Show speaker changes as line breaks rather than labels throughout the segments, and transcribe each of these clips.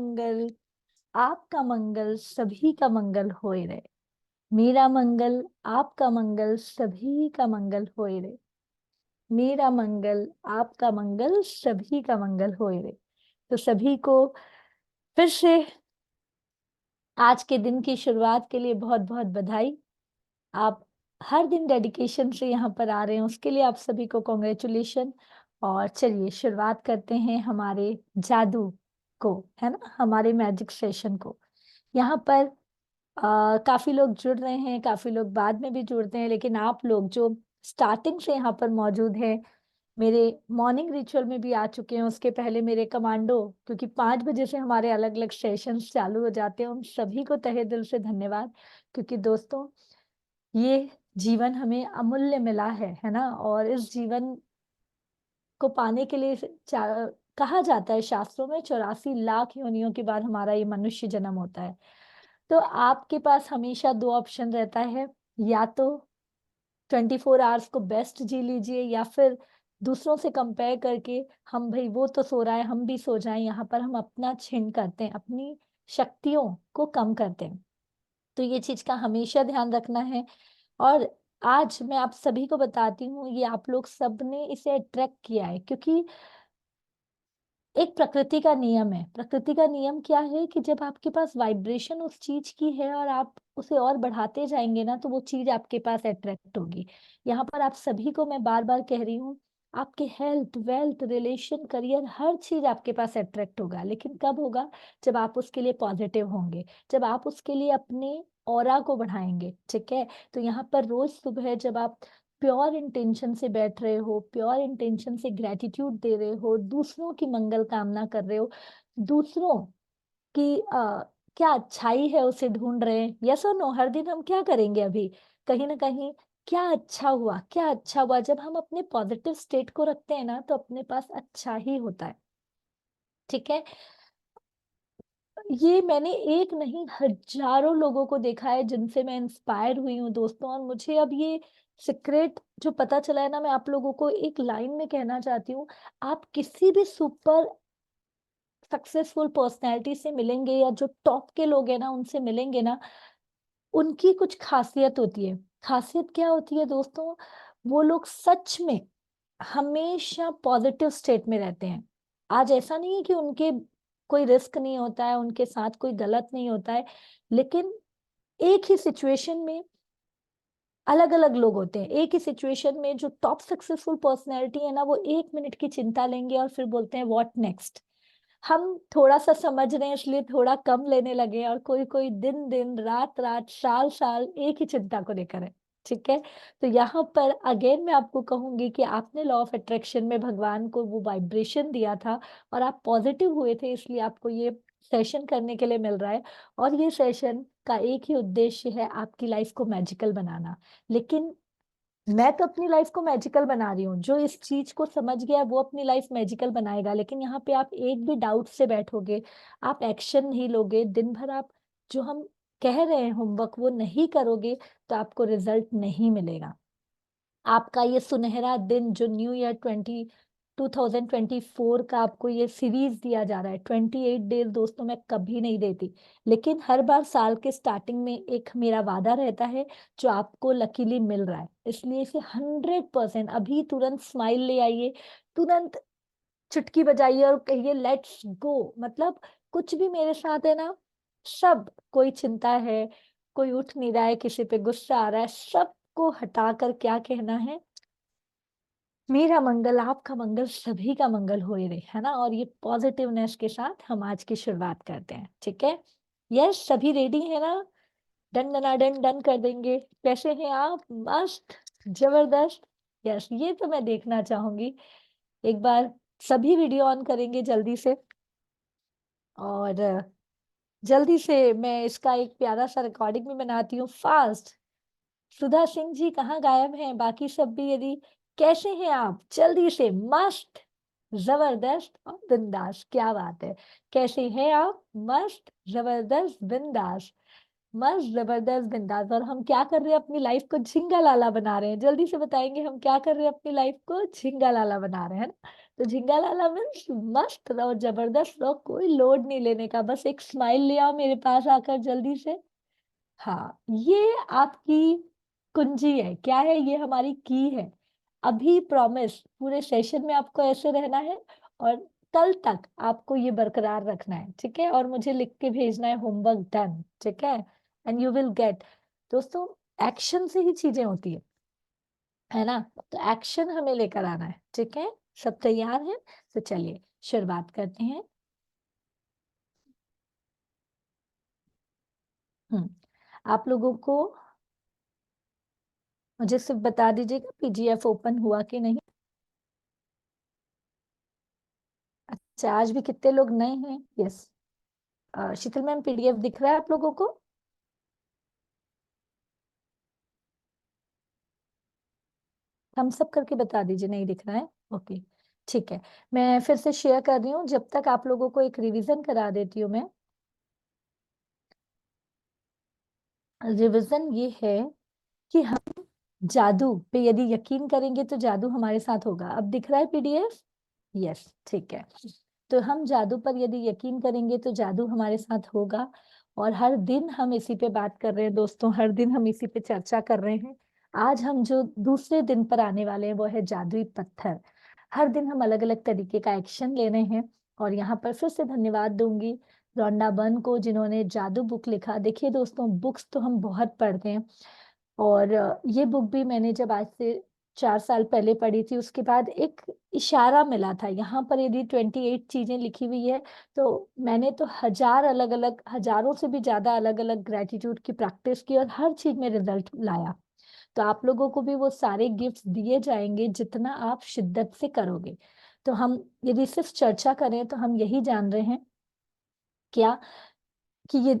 मंगल आपका मंगल सभी का मंगल होए रे। मेरा मंगल आपका मंगल सभी का मंगल होए रे। मेरा मंगल आपका मंगल सभी का मंगल होए रे। तो सभी को फिर से आज के दिन की शुरुआत के लिए बहुत बहुत बधाई। आप हर दिन डेडिकेशन से यहाँ पर आ रहे हैं, उसके लिए आप सभी को कॉन्ग्रेचुलेशन। और चलिए शुरुआत करते हैं हमारे जादू को, है ना, हमारे मैजिक सेशन को। यहाँ पर काफी लोग जुड़ रहे हैं, काफी लोग बाद में भी जुड़ते हैं, लेकिन आप लोग जो स्टार्टिंग से यहाँ पर मौजूद हैं, मेरे मॉर्निंग रिचुअल में भी आ चुके हैं, उसके पहले मेरे कमांडो, क्योंकि 5 बजे से हमारे अलग अलग सेशंस चालू हो जाते हैं, उन सभी को तहे दिल से धन्यवाद। क्योंकि दोस्तों ये जीवन हमें अमूल्य मिला है ना, और इस जीवन को पाने के लिए कहा जाता है शास्त्रों में 84 लाख योनियों के बाद हमारा ये मनुष्य जन्म होता है। तो आपके पास हमेशा 2 ऑप्शन रहता है, या तो 24 आवर्स को बेस्ट जी लीजिए, या फिर दूसरों से कंपेयर करके हम भाई वो तो सो रहा है हम भी सो जाएं, यहाँ पर हम अपना क्षीण करते हैं, अपनी शक्तियों को कम करते हैं। तो ये चीज का हमेशा ध्यान रखना है। और आज मैं आप सभी को बताती हूँ, ये आप लोग सब ने इसे अट्रैक्ट किया है, क्योंकि एक प्रकृति का नियम है। प्रकृति का नियम क्या है कि जब आपके पास वाइब्रेशन उस चीज की है और आप उसे और बढ़ाते जाएंगे ना, तो वो चीज आपके पास अट्रैक्ट होगी। यहाँ पर आप सभी को मैं बार बार कह रही हूँ, आपके हेल्थ, वेल्थ, रिलेशन, करियर, हर चीज आपके पास अट्रैक्ट होगा, लेकिन कब होगा? जब आप उसके लिए पॉजिटिव होंगे, जब आप उसके लिए अपने ऑरा को बढ़ाएंगे। ठीक है, तो यहाँ पर रोज सुबह जब आप प्योर इंटेंशन से बैठ रहे हो, प्योर इंटेंशन से ग्रेटिट्यूड दे रहे हो, दूसरों की मंगल कामना कर रहे हो, दूसरों की क्या अच्छाई है उसे ढूंढ रहे हैं, यस और नो, हर दिन हम क्या करेंगे अभी, कहीं ना कहीं क्या अच्छा हुआ, क्या अच्छा हुआ। जब हम अपने पॉजिटिव स्टेट को रखते हैं ना, तो अपने पास अच्छा ही होता है। ठीक है, ये मैंने एक नहीं हजारों लोगों को देखा है जिनसे मैं इंस्पायर हुई हूँ दोस्तों। और मुझे अब ये सीक्रेट जो पता चला है ना, मैं आप लोगों को एक लाइन में कहना चाहती हूँ। आप किसी भी सुपर सक्सेसफुल पर्सनैलिटी से मिलेंगे, या जो टॉप के लोग हैं ना उनसे मिलेंगे ना, उनकी कुछ खासियत होती है। खासियत क्या होती है दोस्तों? वो लोग सच में हमेशा पॉजिटिव स्टेट में रहते हैं। आज ऐसा नहीं है कि उनके कोई रिस्क नहीं होता है, उनके साथ कोई गलत नहीं होता है, लेकिन एक ही सिचुएशन में अलग अलग लोग होते हैं। एक ही सिचुएशन में जो टॉप सक्सेसफुल पर्सनैलिटी है ना, वो 1 मिनट की चिंता लेंगे और फिर बोलते हैं व्हाट नेक्स्ट। हम थोड़ा सा समझ रहे हैं इसलिए थोड़ा कम लेने लगे, और कोई कोई दिन दिन, रात रात, साल साल एक ही चिंता को लेकर है। ठीक है, तो यहाँ पर अगेन मैं आपको कहूंगी कि आपने लॉ ऑफ अट्रैक्शन में भगवान को वो वाइब्रेशन दिया था, और आप पॉजिटिव हुए थे, इसलिए आपको ये सेशन करने के लिए मिल रहा है। और ये सेशन का एक ही उद्देश्य है, आपकी लाइफ को मैजिकल बनाना। लेकिन मैं तो अपनी लाइफ को मैजिकल बना रही हूँ, जो इस चीज को समझ गया वो अपनी लाइफ मैजिकल बनाएगा। लेकिन यहाँ पे आप एक भी डाउट से बैठोगे, आप एक्शन नहीं लोगे, दिन भर आप जो हम कह रहे हैं होमवर्क वो नहीं करोगे, तो आपको रिजल्ट नहीं मिलेगा। आपका ये सुनहरा दिन जो न्यू ईयर 2024 का आपको ये सीरीज दिया जा रहा है, 28 डेज दोस्तों, मैं कभी नहीं देती, लेकिन हर बार साल के स्टार्टिंग में एक मेरा वादा रहता है जो आपको लकीली मिल रहा है। इसलिए इसे 100% अभी तुरंत स्माइल ले आइए, तुरंत चुटकी बजाइए और कहिए लेट्स गो। मतलब कुछ भी मेरे साथ है ना, सब, कोई चिंता है, कोई उठ नहीं रहा है, किसी पे गुस्सा आ रहा है, सबको हटाकर क्या कहना है? मेरा मंगल आपका मंगल सभी का मंगल हो रे, है ना। और ये पॉजिटिवनेस के साथ हम आज की शुरुआत करते हैं। ठीक है, यस, सभी रेडी है ना? डन डना डन डन कर देंगे। कैसे हैं आप? मस्त, जबरदस्त। यस, ये तो मैं देखना चाहूंगी। एक बार सभी वीडियो ऑन करेंगे जल्दी से। और जल्दी से मैं इसका एक प्यारा सा रिकॉर्डिंग भी बनाती हूँ फास्ट। सुधा सिंह जी कहाँ गायब हैं? बाकी सब भी यदि, कैसे हैं आप? जल्दी से, मस्त, जबरदस्त और बिंदास। क्या बात है, कैसे हैं आप? मस्त, जबरदस्त, बिंदास। मस्त, जबरदस्त, बिंदास। और हम क्या कर रहे हैं? अपनी लाइफ को झिंगा लाला बना रहे हैं। जल्दी से बताएंगे हम क्या कर रहे हैं? अपनी लाइफ को झिंगा लाला बना रहे हैं ना। तो झिंगा लाला मीन्स मस्त रहो, जबरदस्त रहो, कोई लोड नहीं लेने का, बस एक स्माइल ले आओ मेरे पास आकर जल्दी से। हाँ, ये आपकी कुंजी है, क्या है ये, हमारी की है। अभी प्रॉमिस पूरे सेशन में आपको ऐसे रहना है, और कल तक आपको ये बरकरार रखना है, ठीक है, और मुझे लिख के भेजना है होमवर्क डन, ठीक है, एंड यू विल गेट। दोस्तों, एक्शन से ही चीजें होती है ना, तो एक्शन हमें लेकर आना है, ठीक है। सब तैयार हैं? तो चलिए शुरुआत करते हैं। हम्म आप लोगों को मुझे सिर्फ बता दीजिएगा पीजीएफ ओपन हुआ कि नहीं। अच्छा, आज भी कितने लोग नए हैं? यस, शीतल मैम, पीडीएफ दिख रहा है आप लोगों को? थम्स अप करके बता दीजिए नहीं दिख रहा है। ओके, ठीक है। मैं फिर से शेयर कर रही हूँ, जब तक आप लोगों को एक रिवीजन करा देती हूँ मैं। रिवीजन ये है कि हम जादू पे यदि यकीन करेंगे तो जादू हमारे साथ होगा। अब दिख रहा है पीडीएफ? यस, ठीक है। तो हम जादू पर यदि यकीन करेंगे तो जादू हमारे साथ होगा। और हर दिन हम इसी पे बात कर रहे हैं दोस्तों, हर दिन हम इसी पे चर्चा कर रहे हैं। आज हम जो दूसरे दिन पर आने वाले हैं वो है जादुई पत्थर। हर दिन हम अलग अलग तरीके का एक्शन ले रहे हैं। और यहाँ पर फिर से धन्यवाद दूंगी रोंडा बन को, जिन्होंने जादू बुक लिखा। देखिए दोस्तों, बुक्स तो हम बहुत पढ़ते हैं, और ये बुक भी मैंने जब आज से 4 साल पहले पढ़ी थी, उसके बाद एक इशारा मिला था, यहाँ पर यदि 28 चीजें लिखी हुई है, तो मैंने तो हजार अलग अलग, हजारों से भी ज्यादा अलग अलग ग्रेटिट्यूड की प्रैक्टिस की, और हर चीज में रिजल्ट लाया। तो आप लोगों को भी वो सारे गिफ्ट्स दिए जाएंगे जितना आप शिद्दत से करोगे। तो हम यदि सिर्फ चर्चा करें तो हम यही जान रहे हैं क्या, कि ये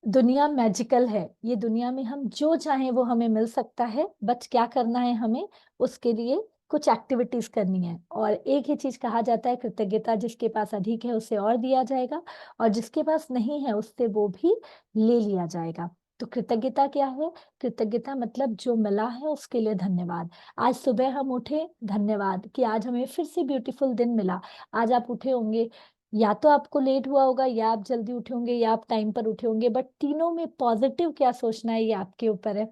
दुनिया मैजिकल है। ये दुनिया में हम जो चाहें वो हमें मिल सकता है, बस क्या करना है हमें, उसके लिए कुछ एक्टिविटीज करनी है। और एक ही चीज कहा जाता है, कृतज्ञता, जिसके पास अधिक है उसे और दिया जाएगा, और जिसके पास नहीं है उससे वो भी ले लिया जाएगा। तो कृतज्ञता क्या है? कृतज्ञता मतलब जो मिला है उसके लिए धन्यवाद। आज सुबह हम उठे, धन्यवाद कि आज हमें फिर से ब्यूटीफुल दिन मिला। आज आप उठे होंगे, या तो आपको लेट हुआ होगा, या आप जल्दी उठे होंगे, या आप टाइम पर उठे होंगे, बट तीनों में पॉजिटिव क्या सोचना है ये आपके ऊपर है।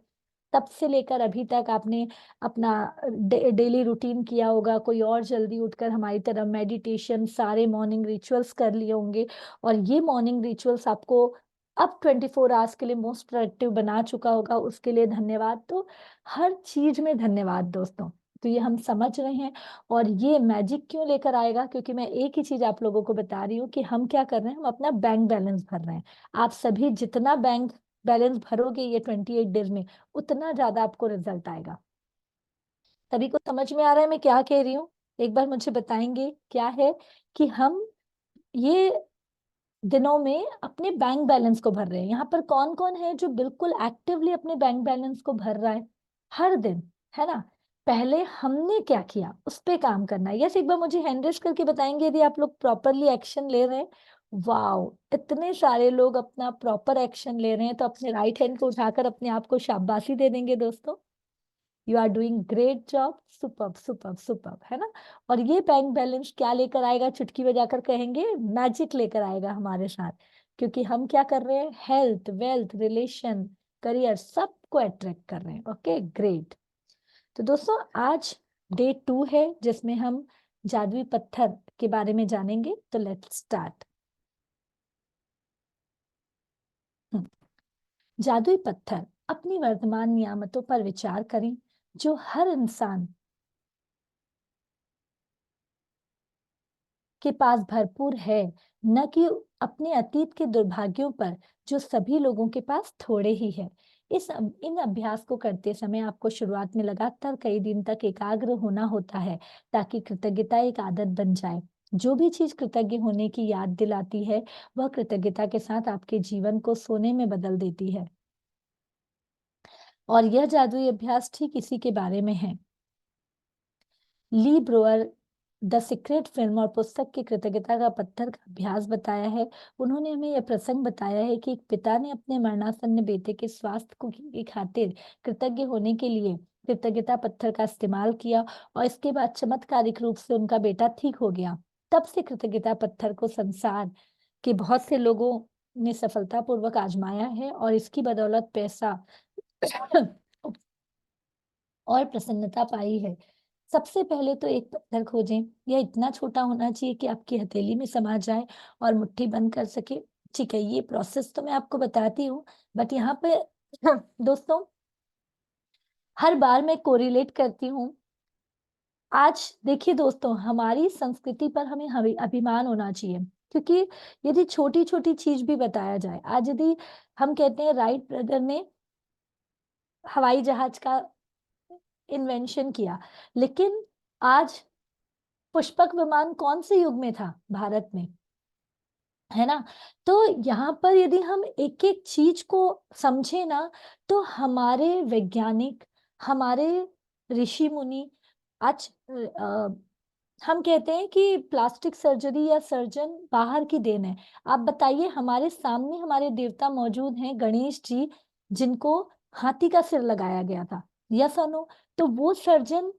तब से लेकर अभी तक आपने अपना डेली रूटीन किया होगा, कोई और जल्दी उठकर हमारी तरह मेडिटेशन, सारे मॉर्निंग रिचुअल्स कर लिए होंगे, और ये मॉर्निंग रिचुअल्स आपको अब 24 आवर्स के लिए मोस्ट प्रोडक्टिव बना चुका होगा, उसके लिए धन्यवाद। तो हर चीज में धन्यवाद दोस्तों। तो ये हम समझ रहे हैं। और ये मैजिक क्यों लेकर आएगा? क्योंकि मैं एक ही चीज आप लोगों को बता रही हूँ कि हम क्या कर रहे हैं, हम अपना बैंक बैलेंस भर रहे हैं। आप सभी जितना बैंक बैलेंस भरोगे ये 28 डेज में, उतना ज्यादा आपको रिजल्ट आएगा। सभी को समझ में आ रहा है मैं क्या कह रही हूँ? एक बार मुझे बताएंगे क्या है, कि हम ये दिनों में अपने बैंक बैलेंस को भर रहे हैं। यहाँ पर कौन कौन है जो बिल्कुल एक्टिवली अपने बैंक बैलेंस को भर रहा है हर दिन, है ना? पहले हमने क्या किया उस पे काम करना है। यस, एक बार मुझे हैंड रेस करके बताएंगे यदि आप लोग प्रॉपरली एक्शन ले रहे हैं। वाओ, इतने सारे लोग अपना प्रॉपर एक्शन ले रहे हैं, तो अपने राइट हैंड को उठाकर अपने आप को शाबाशी दे देंगे दोस्तों। You are doing great job, superb superb superb, है ना? और ये बैंक बैलेंस क्या लेकर आएगा? चुटकी बजाकर कहेंगे, मैजिक लेकर आएगा हमारे साथ। क्योंकि हम क्या कर रहे हैं, हेल्थ, वेल्थ, रिलेशन, करियर, सबको अट्रैक्ट कर रहे हैं। Okay, great. तो दोस्तों, आज डे 2 है जिसमें हम जादुई पत्थर के बारे में जानेंगे। तो लेट्स स्टार्ट। जादुई पत्थर, अपनी वर्तमान नियामतों पर विचार करें जो हर इंसान के पास भरपूर है, न कि अपने अतीत के दुर्भाग्यों पर जो सभी लोगों के पास थोड़े ही है। इन अभ्यास को करते समय आपको शुरुआत में लगातार कई दिन तक एकाग्र होना होता है, ताकि कृतज्ञता एक आदत बन जाए। जो भी चीज कृतज्ञ होने की याद दिलाती है, वह कृतज्ञता के साथ आपके जीवन को सोने में बदल देती है। और यह जादुई अभ्यास ठीक इसी के बारे में है। ली ब्रोअर द सीक्रेट फिल्म और पुस्तक की कृतज्ञता का पत्थर का अभ्यास बताया है। उन्होंने हमें यह प्रसंग बताया है कि एक पिता ने अपने मरणासन्न बेटे के स्वास्थ्य को की खातिर कृतज्ञ होने के लिए कृतज्ञता पत्थर का इस्तेमाल किया और इसके बाद चमत्कारिक रूप से उनका बेटा ठीक हो गया। तब से कृतज्ञता पत्थर को संसार के बहुत से लोगों ने सफलतापूर्वक आजमाया है और इसकी बदौलत पैसा और प्रसन्नता पाई है। सबसे पहले तो एक पत्थर खोजें। यह इतना छोटा होना चाहिए कि आपकी हथेली में समा जाए और मुट्ठी बंद कर सके। ठीक है, ये प्रोसेस तो मैं आपको बताती हूँ, बट यहाँ पे दोस्तों हर बार मैं कोरिलेट करती हूँ। आज देखिए दोस्तों, हमारी संस्कृति पर हमें अभिमान होना चाहिए, क्योंकि यदि छोटी छोटी चीज भी बताया जाए, आज यदि हम कहते हैं राइट ब्रदर ने हवाई जहाज का इन्वेंशन किया, लेकिन आज पुष्पक विमान कौन से युग में था? भारत में, है ना? तो यहाँ पर यदि हम एक एक चीज को समझे ना, तो हमारे वैज्ञानिक, हमारे ऋषि मुनि, आज हम कहते हैं कि प्लास्टिक सर्जरी या सर्जन बाहर की देन है। आप बताइए, हमारे सामने हमारे देवता मौजूद हैं, गणेश जी, जिनको हाथी का सिर लगाया गया था, यस और नो? तो वो सर्जन,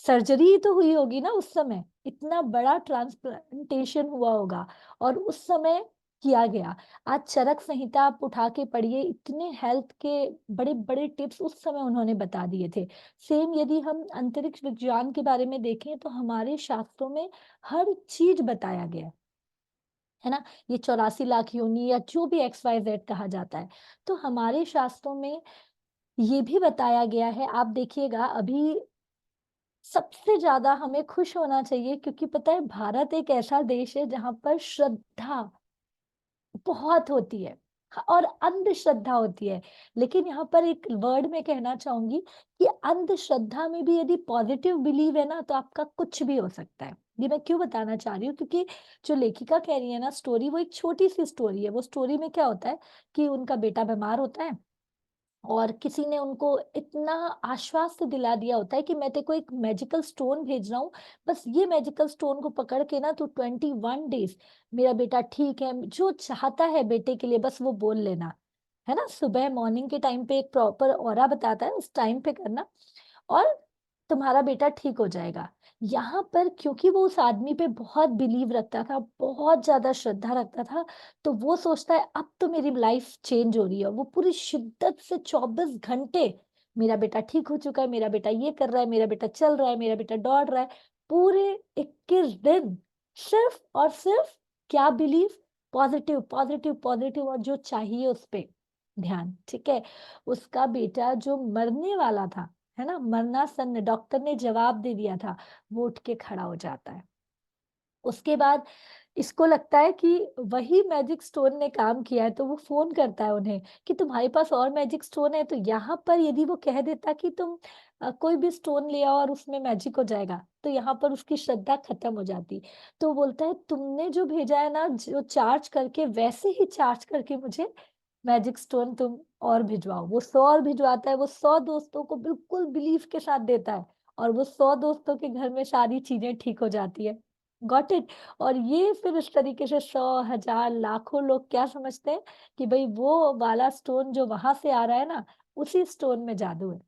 सर्जरी ही तो हुई होगी ना उस समय, इतना बड़ा ट्रांसप्लांटेशन हुआ होगा और उस समय किया गया। आज चरक संहिता आप उठा के पढ़िए, इतने हेल्थ के बड़े बड़े टिप्स उस समय उन्होंने बता दिए थे। सेम यदि हम अंतरिक्ष विज्ञान के बारे में देखें तो हमारे शास्त्रों में हर चीज बताया गया है ना। ये 84 लाख योनि या जो भी XYZ कहा जाता है, तो हमारे शास्त्रों में ये भी बताया गया है। आप देखिएगा, अभी सबसे ज्यादा हमें खुश होना चाहिए, क्योंकि पता है भारत एक ऐसा देश है जहां पर श्रद्धा बहुत होती है और अंधश्रद्धा होती है। लेकिन यहाँ पर एक वर्ड में कहना चाहूंगी कि अंधश्रद्धा में भी यदि पॉजिटिव बिलीव है ना, तो आपका कुछ भी हो सकता है। ये मैं क्यों बताना चाह रही हूँ, क्योंकि जो लेखिका कह रही है ना स्टोरी, वो एक छोटी सी स्टोरी है। वो स्टोरी में क्या होता है कि उनका बेटा बीमार होता है और किसी ने उनको इतना आश्वासन दिला दिया होता है कि मैं तेरे को एक मैजिकल स्टोन भेज रहा हूँ, बस ये मैजिकल स्टोन को पकड़ के ना तू 21 डेज, मेरा बेटा ठीक है, जो चाहता है बेटे के लिए बस वो बोल लेना, है ना। सुबह मॉर्निंग के टाइम पे एक प्रॉपर ऑरा बताता है, उस टाइम पे करना और तुम्हारा बेटा ठीक हो जाएगा। यहाँ पर क्योंकि वो उस आदमी पे बहुत बिलीव रखता था, बहुत ज्यादा श्रद्धा रखता था, तो वो सोचता है अब तो मेरी लाइफ चेंज हो रही है। वो पूरी शिद्दत से 24 घंटे, मेरा बेटा ठीक हो चुका है, मेरा बेटा ये कर रहा है, मेरा बेटा चल रहा है, मेरा बेटा दौड़ रहा है, पूरे 21 दिन सिर्फ और सिर्फ क्या बिलीव, पॉजिटिव पॉजिटिव पॉजिटिव, और जो चाहिए उस पे ध्यान, ठीक है। उसका बेटा जो मरने वाला था, है ना, मरना सन, डॉक्टर ने जवाब दे दिया था, वो उठ के खड़ा हो जाता है। उसके बाद इसको लगता है कि वही मैजिक स्टोन ने काम किया है, तो वो फोन करता है उन्हें कि तुम्हारे पास और मैजिक स्टोन है। तो यहाँ पर यदि वो कह देता कि तुम कोई भी स्टोन ले आओ और उसमें मैजिक हो जाएगा, तो यहाँ पर उसकी श्रद्धा खत्म हो जाती। तो बोलता है तुमने जो भेजा है ना, जो चार्ज करके, वैसे ही चार्ज करके मुझे मैजिक स्टोन तुम और भिजवाओ। वो 100 और भिजवाता है, वो 100 दोस्तों को बिल्कुल बिलीफ के साथ देता है और वो 100 दोस्तों के घर में सारी चीजें ठीक हो जाती है। Got it? और ये फिर इस तरीके से 100, 1000, लाखों लोग क्या समझते हैं कि भाई वो वाला स्टोन जो वहां से आ रहा है ना, उसी स्टोन में जादू है।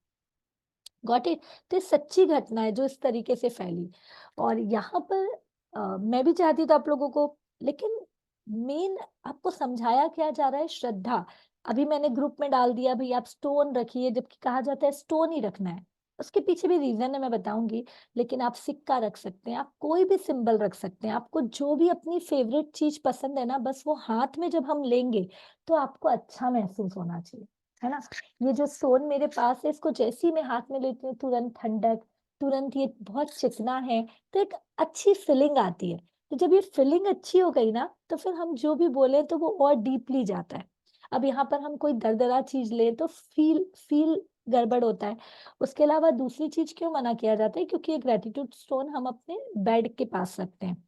Got it? तो ये सच्ची घटना है जो इस तरीके से फैली। और यहाँ पर मैं भी चाहती थी आप लोगों को, लेकिन मेन आपको समझाया क्या जा रहा है, श्रद्धा। अभी मैंने ग्रुप में डाल दिया भाई आप स्टोन रखिए, जबकि कहा जाता है स्टोन ही रखना है। उसके पीछे भी रीजन है, मैं बताऊंगी। लेकिन आप सिक्का रख सकते हैं, आप कोई भी सिंबल रख सकते हैं, आपको जो भी अपनी फेवरेट चीज पसंद है ना, बस वो हाथ में जब हम लेंगे तो आपको अच्छा महसूस होना चाहिए, है ना। ये जो सोन मेरे पास है, इसको जैसे ही मैं हाथ में लेती हूँ तुरंत ठंडक, तुरंत ये बहुत चिकना है, तो एक अच्छी फीलिंग आती है। तो जब ये फीलिंग अच्छी हो गई ना, तो फिर हम जो भी बोले तो वो और डीपली जाता है। अब यहाँ पर हम कोई दरदरा चीज ले तो फील फील गड़बड़ होता है। उसके अलावा दूसरी चीज क्यों मना किया जाता है, क्योंकि ये ग्रेटिट्यूड स्टोन हम अपने बेड के पास रखते हैं।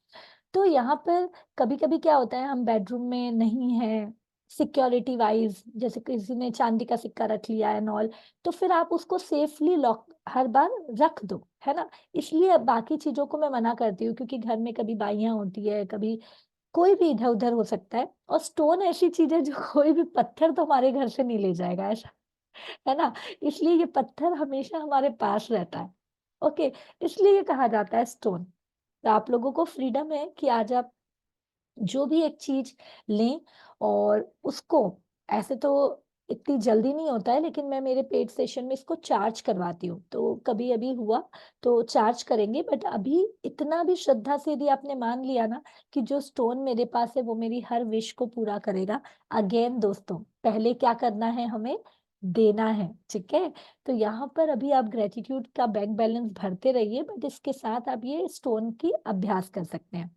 तो यहाँ पर कभी कभी क्या होता है, हम बेडरूम में नहीं है, सिक्योरिटी वाइज, जैसे किसी ने चांदी का सिक्का रख लिया है नॉल, तो फिर आप उसको सेफली लॉक हर बार रख दो, है ना। इसलिए बाकी चीजों को मैं मना करती हूँ, क्योंकि घर में कभी बाइयां होती है, कभी कोई भी इधर उधर हो सकता है, और स्टोन ऐसी चीज है जो कोई भी पत्थर तो हमारे घर से नहीं ले जाएगा, ऐसा है ना। इसलिए ये पत्थर हमेशा हमारे पास रहता है। ओके, इसलिए ये कहा जाता है स्टोन। तो आप लोगों को फ्रीडम है कि आज आप जो भी एक चीज लें और उसको, ऐसे तो इतनी जल्दी नहीं होता है, लेकिन मैं मेरे पेड सेशन में इसको चार्ज करवाती हूँ, तो कभी अभी हुआ तो चार्ज करेंगे। बट अभी इतना भी श्रद्धा से यदि आपने मान लिया ना कि जो स्टोन मेरे पास है वो मेरी हर विश को पूरा करेगा। अगेन दोस्तों, पहले क्या करना है, हमें देना है, ठीक है। तो यहाँ पर अभी आप ग्रेटिट्यूड का बैंक बैलेंस भरते रहिए, बट इसके साथ आप ये स्टोन की अभ्यास कर सकते हैं।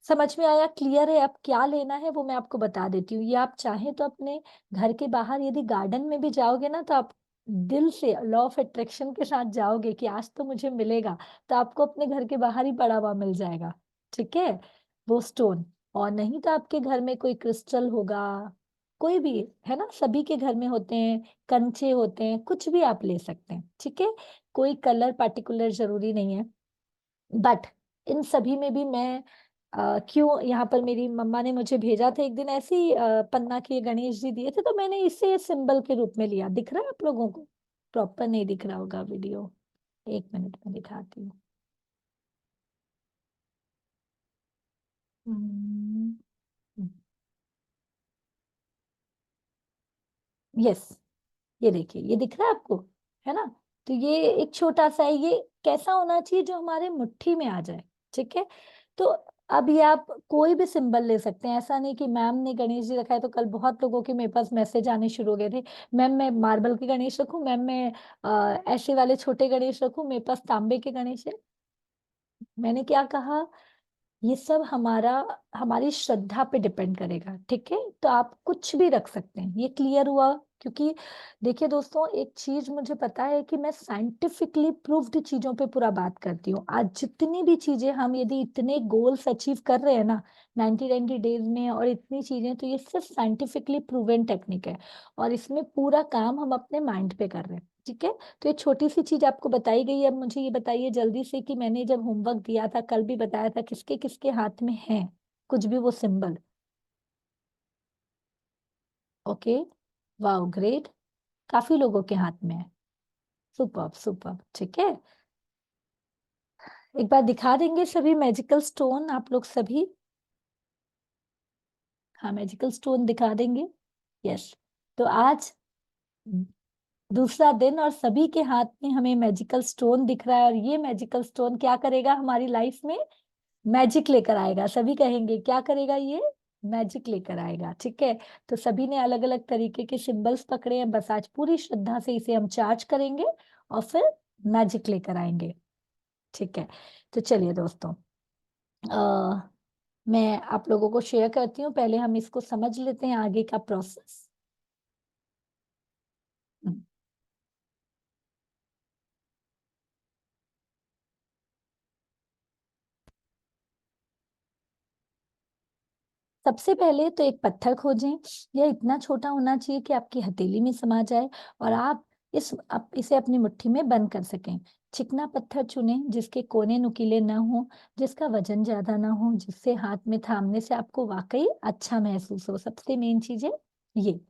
समझ में आया, क्लियर है। अब क्या लेना है वो मैं आपको बता देती हूँ। ये आप चाहें तो अपने घर के बाहर यदि गार्डन में भी जाओगे ना, तो आप दिल से लॉ ऑफ अट्रैक्शन के साथ जाओगे कि आज तो मुझे मिलेगा, तो आपको अपने घर के बाहर ही पड़ा हुआ मिल जाएगा, ठीक है, वो स्टोन। और नहीं तो आपके घर में कोई क्रिस्टल होगा, कोई भी, है ना, सभी के घर में होते हैं, कंचे होते हैं, कुछ भी आप ले सकते हैं, ठीक है। कोई कलर पार्टिकुलर जरूरी नहीं है। बट इन सभी में भी मैं क्यों, यहाँ पर मेरी मम्मा ने मुझे भेजा था एक दिन, ऐसे ही पन्ना के गणेश जी दिए थे, तो मैंने इसे सिंबल के रूप में लिया। दिख रहा है आप लोगों को? प्रॉपर नहीं दिख रहा होगा वीडियो, एक मिनट में दिखाती हूँ। यस, ये देखिए, ये दिख रहा है आपको, है ना। तो ये एक छोटा सा है, ये कैसा होना चाहिए, जो हमारे मुट्ठी में आ जाए, ठीक है। तो अब ये आप कोई भी सिंबल ले सकते हैं, ऐसा नहीं कि मैम ने गणेश जी रखा है तो कल बहुत लोगों के मेरे पास मैसेज आने शुरू हो गए थे, मैम मैं मार्बल के गणेश रखूं, मैम मैं ऐसे वाले छोटे गणेश रखूं, मेरे पास तांबे के गणेश है। मैंने क्या कहा, ये सब हमारा, हमारी श्रद्धा पे डिपेंड करेगा, ठीक है। तो आप कुछ भी रख सकते हैं, ये क्लियर हुआ। क्योंकि देखिए दोस्तों, एक चीज मुझे पता है कि मैं साइंटिफिकली प्रूव्ड चीजों पे पूरा बात करती हूँ। आज जितनी भी चीजें हम यदि इतने गोल्स अचीव कर रहे हैं ना 90 डेज में, और इतनी चीजें, तो ये सिर्फ साइंटिफिकली प्रूवन टेक्निक है, और इसमें पूरा काम हम अपने माइंड पे कर रहे हैं, ठीक है। तो ये छोटी सी चीज आपको बताई गई है। अब मुझे ये बताइए जल्दी से कि मैंने जब होमवर्क दिया था, कल भी बताया था, किसके किसके हाथ में है कुछ भी वो सिंबल? ओके, वाओ ग्रेट, काफी लोगों के हाथ में है। सुपर्ब सुपर्ब, ठीक है। एक बार दिखा देंगे सभी मैजिकल स्टोन आप लोग सभी? हाँ, मैजिकल स्टोन दिखा देंगे। यस। तो आज दूसरा दिन और सभी के हाथ में हमें मैजिकल स्टोन दिख रहा है, और ये मैजिकल स्टोन क्या करेगा हमारी लाइफ में? मैजिक लेकर आएगा। सभी कहेंगे क्या करेगा ये? मैजिक लेकर आएगा, ठीक है। तो सभी ने अलग अलग तरीके के सिंबल्स पकड़े हैं, बस आज पूरी श्रद्धा से इसे हम चार्ज करेंगे और फिर मैजिक लेकर आएंगे, ठीक है। तो चलिए दोस्तों, आ, मैं आप लोगों को शेयर करती हूँ, पहले हम इसको समझ लेते हैं आगे का प्रोसेस। सबसे पहले तो एक पत्थर खोजें। यह इतना छोटा होना चाहिए कि आपकी हथेली में समा जाए, और आप इसे अपनी मुट्ठी में बंद कर सकें। चिकना पत्थर चुनें जिसके कोने नुकीले न हो, जिसका वजन ज्यादा ना हो, जिससे हाथ में थामने से आपको वाकई अच्छा महसूस हो। सबसे मेन चीज है ये।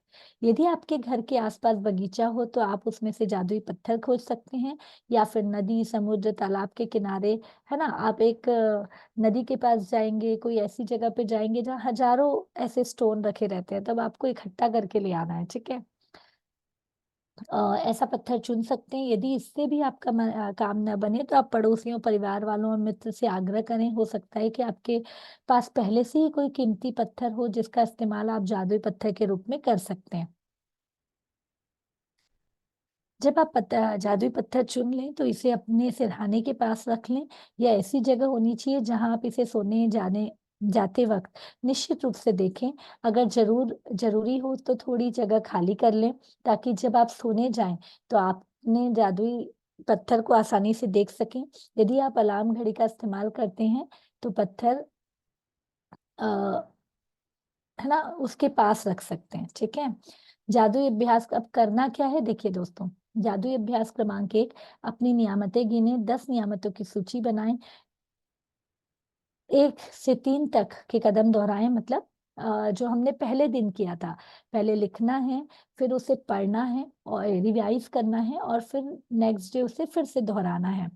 यदि आपके घर के आसपास बगीचा हो तो आप उसमें से जादुई पत्थर खोज सकते हैं, या फिर नदी, समुद्र, तालाब के किनारे, है ना। आप एक नदी के पास जाएंगे, कोई ऐसी जगह पे जाएंगे जहाँ हजारों ऐसे स्टोन रखे रहते हैं, तब आपको इकट्ठा करके ले आना है, ठीक है। ऐसा पत्थर चुन सकते हैं। यदि इससे भी आपका काम न बने तो आप पड़ोसियों, परिवार वालों और मित्र से आग्रह करें। हो सकता है कि आपके पास पहले से ही कोई कीमती पत्थर हो जिसका इस्तेमाल आप जादुई पत्थर के रूप में कर सकते हैं। जब आप जादुई पत्थर चुन लें तो इसे अपने सिरहाने के पास रख लें, या ऐसी जगह होनी चाहिए जहां आप इसे सोने जाने जाते वक्त निश्चित रूप से देखें। अगर जरूरी हो तो थोड़ी जगह खाली कर लें, ताकि जब आप सोने जाएं तो आपने जादुई पत्थर को आसानी से देख सकें। यदि आप अलार्म घड़ी का इस्तेमाल करते हैं तो पत्थर है ना, उसके पास रख सकते हैं, ठीक है। जादुई अभ्यास अब करना क्या है, देखिए दोस्तों। जादुई अभ्यास क्रमांक 1, अपनी नियामतें गिने, 10 नियामतों की सूची बनाएं, 1 से 3 तक के कदम दोहराएं, मतलब जो हमने पहले दिन किया था। पहले लिखना है, फिर उसे पढ़ना है और रिवाइज करना है, और फिर नेक्स्ट डे उसे फिर से दोहराना है।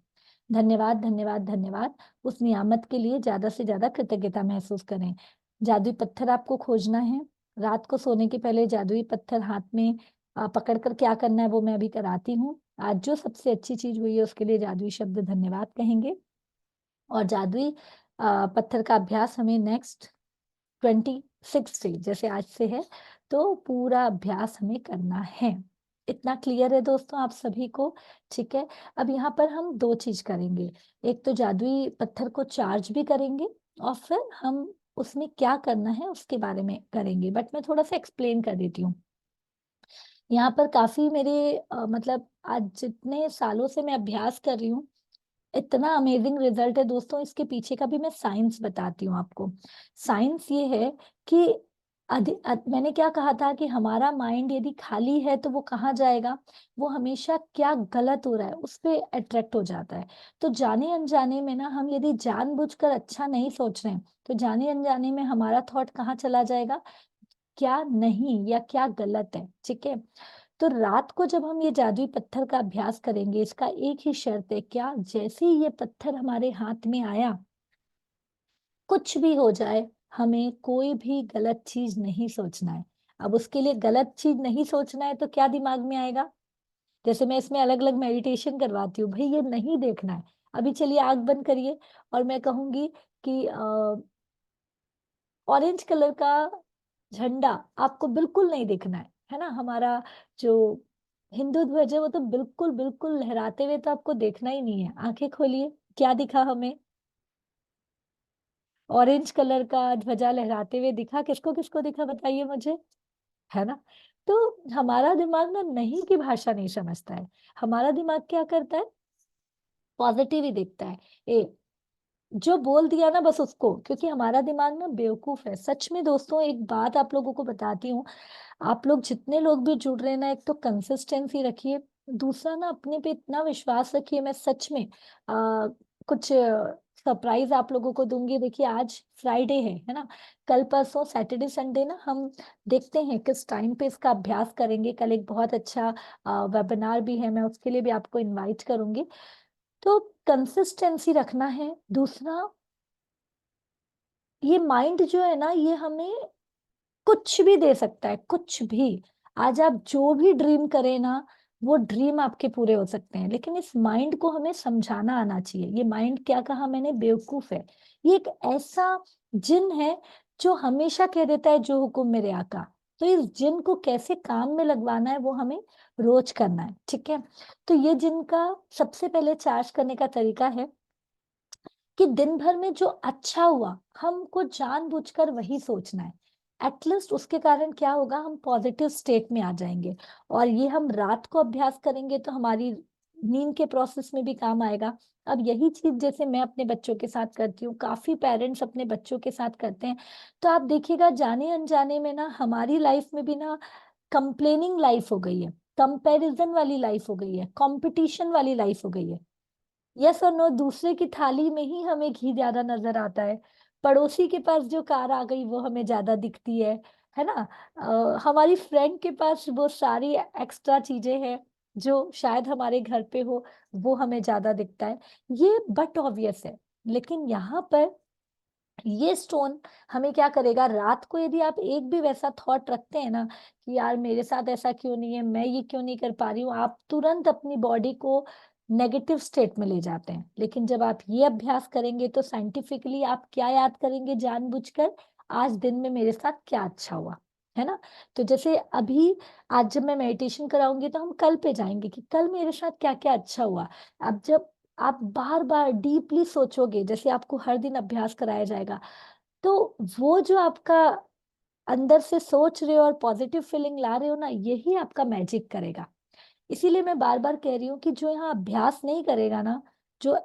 धन्यवाद धन्यवाद धन्यवाद। उस नियामत के लिए ज्यादा से ज्यादा कृतज्ञता महसूस करें। जादुई पत्थर आपको खोजना है। रात को सोने के पहले जादुई पत्थर हाथ में पकड़ कर क्या करना है वो मैं अभी कराती हूँ। आज जो सबसे अच्छी चीज हुई है उसके लिए जादुई शब्द धन्यवाद कहेंगे। और जादुई पत्थर का अभ्यास हमें नेक्स्ट 26 डे जैसे आज से है, तो पूरा अभ्यास हमें करना है। इतना क्लियर है दोस्तों आप सभी को? ठीक है। अब यहाँ पर हम दो चीज करेंगे। एक तो जादुई पत्थर को चार्ज भी करेंगे, और फिर हम उसमें क्या करना है उसके बारे में करेंगे, बट मैं थोड़ा सा एक्सप्लेन कर देती हूँ। यहाँ पर काफी मेरे मतलब आज जितने सालों से मैं अभ्यास कर रही हूँ, इतना अमेजिंग रिजल्ट है दोस्तों। इसके पीछे का भी मैं साइंस बताती हूँ आपको। साइंस ये है कि मैंने क्या कहा था कि हमारा माइंड यदि खाली है तो वो कहाँ जाएगा? वो हमेशा क्या गलत हो रहा है उस पे अट्रैक्ट हो जाता है। तो जाने अनजाने में ना, हम यदि जानबूझकर अच्छा नहीं सोच रहे हैं तो जाने अनजाने में हमारा थॉट कहाँ चला जाएगा? क्या नहीं या क्या गलत है। ठीक है। तो रात को जब हम ये जादुई पत्थर का अभ्यास करेंगे, इसका एक ही शर्त है, क्या जैसे ही ये पत्थर हमारे हाथ में आया, कुछ भी हो जाए, हमें कोई भी गलत चीज नहीं सोचना है। अब उसके लिए गलत चीज नहीं सोचना है तो क्या दिमाग में आएगा? जैसे मैं इसमें अलग अलग मेडिटेशन करवाती हूँ, भाई ये नहीं देखना है। अभी चलिए आंख बंद करिए, और मैं कहूंगी कि ऑरेंज कलर का झंडा आपको बिल्कुल नहीं दिखना है ना? हमारा जो हिंदू ध्वज है वो तो बिल्कुल बिल्कुल लहराते हुए तो आपको देखना ही नहीं है। आंखें खोलिए, क्या दिखा हमें? ऑरेंज कलर का ध्वजा लहराते हुए दिखा? किसको किसको दिखा बताइए मुझे, है ना? तो हमारा दिमाग ना नहीं की भाषा नहीं समझता है। हमारा दिमाग क्या करता है? पॉजिटिव ही देखता है। जो बोल दिया ना बस उसको, क्योंकि हमारा दिमाग ना बेवकूफ है सच में दोस्तों। एक बात आप लोगों को बताती हूँ, आप लोग जितने लोग भी जुड़ रहे हैं ना, एक तो कंसिस्टेंसी रखिए, दूसरा ना अपने पे इतना विश्वास रखिए। मैं सच में कुछ सरप्राइज आप लोगों को दूंगी। देखिए आज फ्राइडे है ना? कल परसों सैटरडे संडे ना हम देखते हैं किस टाइम पे इसका अभ्यास करेंगे। कल एक बहुत अच्छा वेबिनार भी है, मैं उसके लिए भी आपको इनवाइट करूंगी। तो कंसिस्टेंसी रखना है। दूसरा, ये माइंड जो है ना, ये हमें कुछ भी दे सकता है, कुछ भी। आज आप जो भी ड्रीम करें ना, वो ड्रीम आपके पूरे हो सकते हैं, लेकिन इस माइंड को हमें समझाना आना चाहिए। ये माइंड, क्या कहा मैंने, बेवकूफ है। ये एक ऐसा जिन है जो हमेशा कह देता है जो हुक्म मेरे आका। तो इस जिन को कैसे काम में लगवाना है वो हमें रोज करना है। ठीक है। तो ये जिन का सबसे पहले चार्ज करने का तरीका है कि दिन भर में जो अच्छा हुआ हमको जानबूझकर वही सोचना है। एटलीस्ट उसके कारण क्या होगा, हम पॉजिटिव स्टेट में आ जाएंगे। और ये हम रात को अभ्यास करेंगे तो हमारी नींद के प्रोसेस में भी काम आएगा। अब यही चीज जैसे मैं अपने बच्चों के साथ करती हूँ, काफी पेरेंट्स अपने बच्चों के साथ करते हैं, तो आप देखिएगा जाने अनजाने में ना हमारी लाइफ में भी ना कंप्लेनिंग लाइफ हो गई है, कंपैरिजन वाली लाइफ हो गई है, कंपटीशन वाली लाइफ हो गई है। यस और नो, दूसरे की थाली में ही हमें घी ज्यादा नजर आता है। पड़ोसी के पास जो कार आ गई वो हमें ज्यादा दिखती है ना? हमारी फ्रेंड के पास वो सारी एक्स्ट्रा चीजें हैं जो शायद हमारे घर पे हो, वो हमें ज्यादा दिखता है। ये बट ऑब्वियस है। लेकिन यहाँ पर ये स्टोन हमें क्या करेगा, रात को यदि आप एक भी वैसा थॉट रखते हैं ना कि यार मेरे साथ ऐसा क्यों नहीं है, मैं ये क्यों नहीं कर पा रही हूँ, आप तुरंत अपनी बॉडी को नेगेटिव स्टेट में ले जाते हैं। लेकिन जब आप ये अभ्यास करेंगे तो साइंटिफिकली आप क्या याद करेंगे जानबूझकर, आज दिन में मेरे साथ क्या अच्छा हुआ, है ना? तो जैसे अभी आज जब मैं मेडिटेशन कराऊंगी तो हम कल पे जाएंगे कि कल मेरे साथ क्या क्या अच्छा हुआ। अब जब आप बार बार डीपली सोचोगे, जैसे आपको हर दिन अभ्यास कराया जाएगा, तो वो जो आपका अंदर से सोच रहे हो और पॉजिटिव फीलिंग ला रहे हो ना, यही आपका मैजिक करेगा। इसीलिए मैं बार बार कह रही हूँ कि जो यहाँ अभ्यास नहीं करेगा ना, जो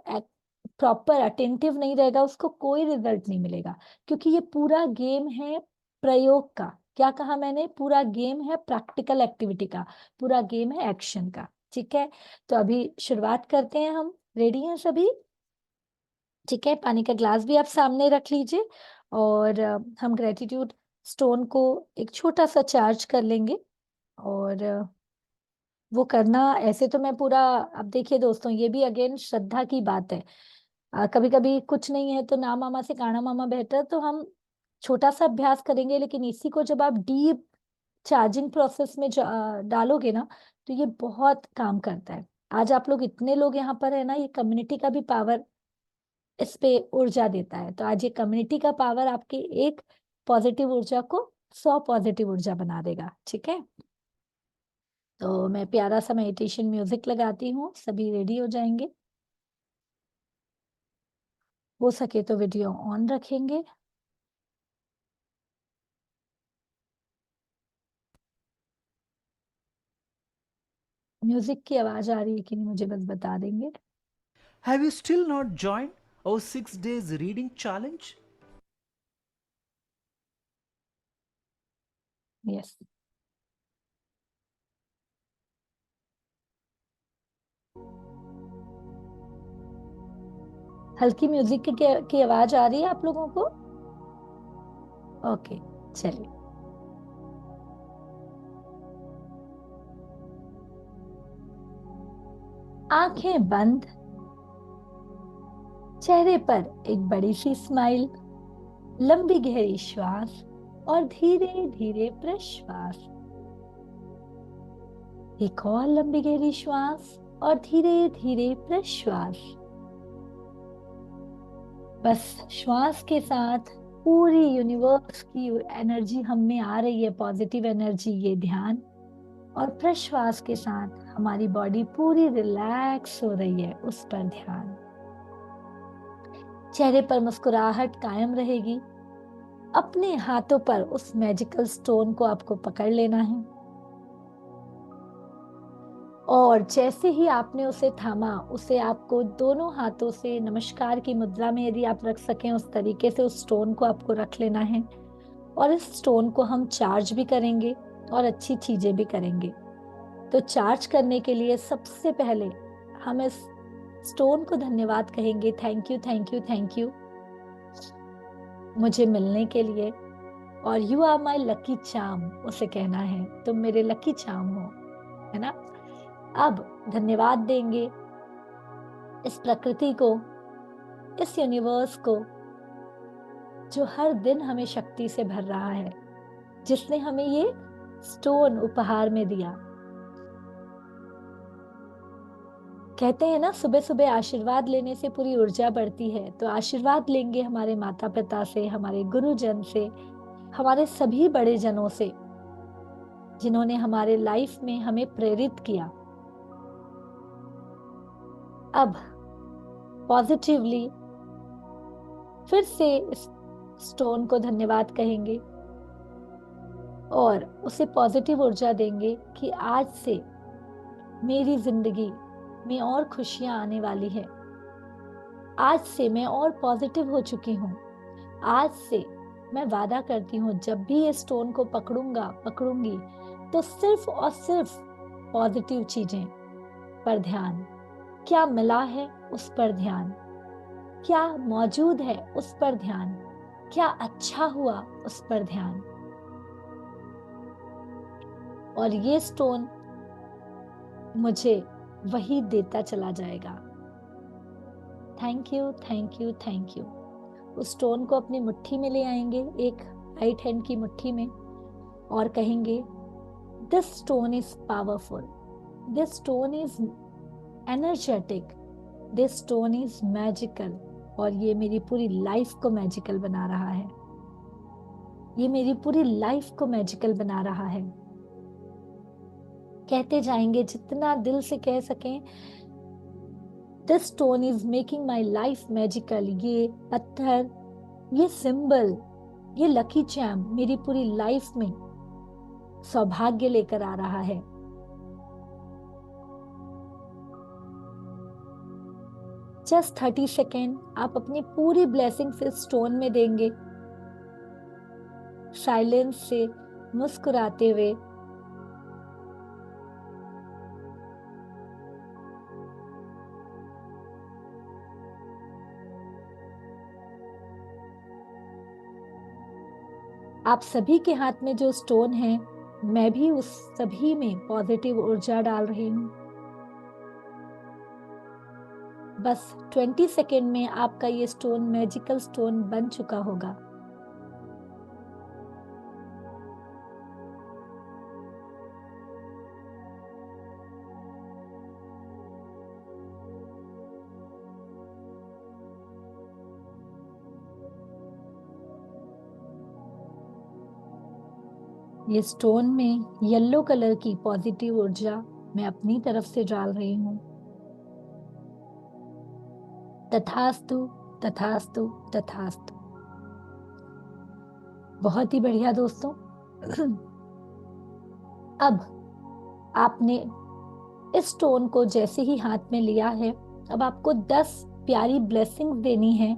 प्रॉपर अटेंटिव नहीं रहेगा, उसको कोई रिजल्ट नहीं मिलेगा। क्योंकि ये पूरा गेम है प्रयोग का। क्या कहा मैंने? पूरा गेम है प्रैक्टिकल एक्टिविटी का, पूरा गेम है एक्शन का। ठीक है। तो अभी शुरुआत करते हैं हम। रेडी हैं सभी? ठीक है, पानी का ग्लास भी आप सामने रख लीजिए, और हम ग्रेटिट्यूड स्टोन को एक छोटा सा चार्ज कर लेंगे। और वो करना ऐसे तो मैं पूरा, अब देखिए दोस्तों, ये भी अगेन श्रद्धा की बात है। कभी कभी कुछ नहीं है तो ना मामा से काना मामा बेहतर, तो हम छोटा सा अभ्यास करेंगे, लेकिन इसी को जब आप डीप चार्जिंग प्रोसेस में डालोगे ना, तो ये बहुत काम करता है। आज आप लोग इतने लोग यहाँ पर है ना, ये कम्युनिटी का भी पावर इस पे ऊर्जा देता है। तो आज ये कम्युनिटी का पावर आपके एक पॉजिटिव ऊर्जा को 100 पॉजिटिव ऊर्जा बना देगा। ठीक है, तो मैं प्यारा सा मेडिटेशन म्यूजिक लगाती हूँ, सभी रेडी हो जाएंगे। हो सके तो वीडियो ऑन रखेंगे। म्यूजिक की आवाज आ रही है कि नहीं मुझे बस बता देंगे।
Have you still not joined our 6 days reading challenge?
Yes, हल्की म्यूजिक की आवाज आ रही है आप लोगों को? ओके, चलिए। आंखें बंद, चेहरे पर एक बड़ी सी स्माइल, लंबी गहरी श्वास और धीरे धीरे प्रश्वास। एक और लंबी गहरी श्वास और धीरे धीरे प्रश्वास। बस श्वास के साथ पूरी यूनिवर्स की एनर्जी हम में आ रही है, पॉजिटिव एनर्जी, ये ध्यान। और प्रश्वास के साथ हमारी बॉडी पूरी रिलैक्स हो रही है, उस पर ध्यान। चेहरे पर मुस्कुराहट कायम रहेगी। अपने हाथों पर उस मैजिकल स्टोन को आपको पकड़ लेना है, और जैसे ही आपने उसे थामा, उसे आपको दोनों हाथों से नमस्कार की मुद्रा में, यदि आप रख सकें उस तरीके से उस स्टोन को आपको रख लेना है। और इस स्टोन को हम चार्ज भी करेंगे और अच्छी चीजें भी करेंगे। तो चार्ज करने के लिए सबसे पहले हम इस स्टोन को धन्यवाद कहेंगे। Thank you, thank you, thank you मुझे मिलने के लिए। और you are my lucky charm उसे कहना है, तुम मेरे लकी चार्म हो, है ना। अब धन्यवाद देंगे इस प्रकृति को, इस यूनिवर्स को, जो हर दिन हमें शक्ति से भर रहा है, जिसने हमें ये स्टोन उपहार में दिया। कहते हैं ना, सुबह सुबह आशीर्वाद लेने से पूरी ऊर्जा बढ़ती है। तो आशीर्वाद लेंगे हमारे माता पिता से, हमारे गुरुजन से, हमारे सभी बड़े जनों से, जिन्होंने हमारे लाइफ में हमें प्रेरित किया। अब पॉजिटिवली फिर से इस स्टोन को धन्यवाद कहेंगे और उसे पॉजिटिव ऊर्जा देंगे कि आज से मेरी जिंदगी में और खुशियां आने वाली है। आज से मैं और पॉजिटिव हो चुकी हूँ। आज से मैं वादा करती हूँ, जब भी ये स्टोन को पकड़ूंगी, तो सिर्फ और सिर्फ पॉजिटिव चीजें पर ध्यान। क्या मिला है उस पर ध्यान, क्या मौजूद है उस पर ध्यान, क्या अच्छा हुआ उस पर ध्यान। और ये स्टोन मुझे वही देता चला जाएगा। Thank you, thank you, thank you. उस स्टोन को अपनी मुट्ठी में ले आएंगे, एक राइट हैंड की मुट्ठी में, और कहेंगे, this stone is powerful, this stone is energetic, this stone is magical. और ये मेरी पूरी लाइफ को मैजिकल बना रहा है, ये मेरी पूरी लाइफ को मैजिकल बना रहा है। कहते जाएंगे, जितना दिल से कह सकें, this stone is making my life magical. ये पत्थर, ये सिंबल, ये लकी चैम मेरी पूरी लाइफ में सौभाग्य लेकर आ रहा है। जस्ट 30 सेकेंड आप अपनी पूरी ब्लेसिंग इस स्टोन में देंगे, साइलेंस से, मुस्कुराते हुए। आप सभी के हाथ में जो स्टोन है, मैं भी उस सभी में पॉजिटिव ऊर्जा डाल रही हूँ। बस 20 सेकेंड में आपका ये स्टोन मैजिकल स्टोन बन चुका होगा। ये स्टोन में येलो कलर की पॉजिटिव ऊर्जा मैं अपनी तरफ से डाल रही हूँ। तथास्तु, तथास्तु, तथास्तु। बहुत ही बढ़िया दोस्तों। अब आपने इस स्टोन को जैसे ही हाथ में लिया है, अब आपको 10 प्यारी ब्लेसिंग्स देनी है।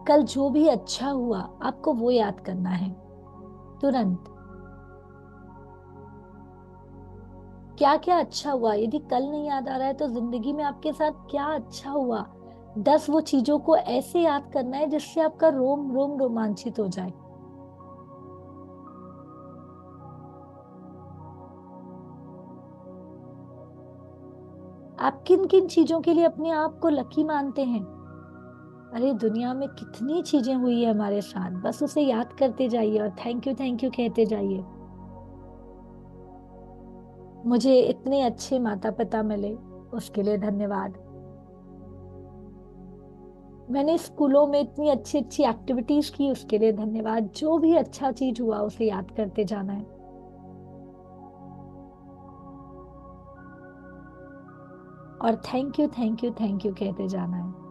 कल जो भी अच्छा हुआ आपको वो याद करना है तुरंत। क्या क्या अच्छा हुआ, यदि कल नहीं याद आ रहा है तो जिंदगी में आपके साथ क्या अच्छा हुआ, 10 वो चीजों को ऐसे याद करना है जिससे आपका रोम रोम रोमांचित हो जाए। आप किन किन चीजों के लिए अपने आप को लकी मानते हैं? अरे दुनिया में कितनी चीजें हुई है हमारे साथ, बस उसे याद करते जाइए और थैंक यू कहते जाइए। मुझे इतने अच्छे माता पिता मिले, उसके लिए धन्यवाद। मैंने स्कूलों में इतनी अच्छी अच्छी एक्टिविटीज की, उसके लिए धन्यवाद। जो भी अच्छा चीज हुआ उसे याद करते जाना है। और थैंक यू कहते जाना है।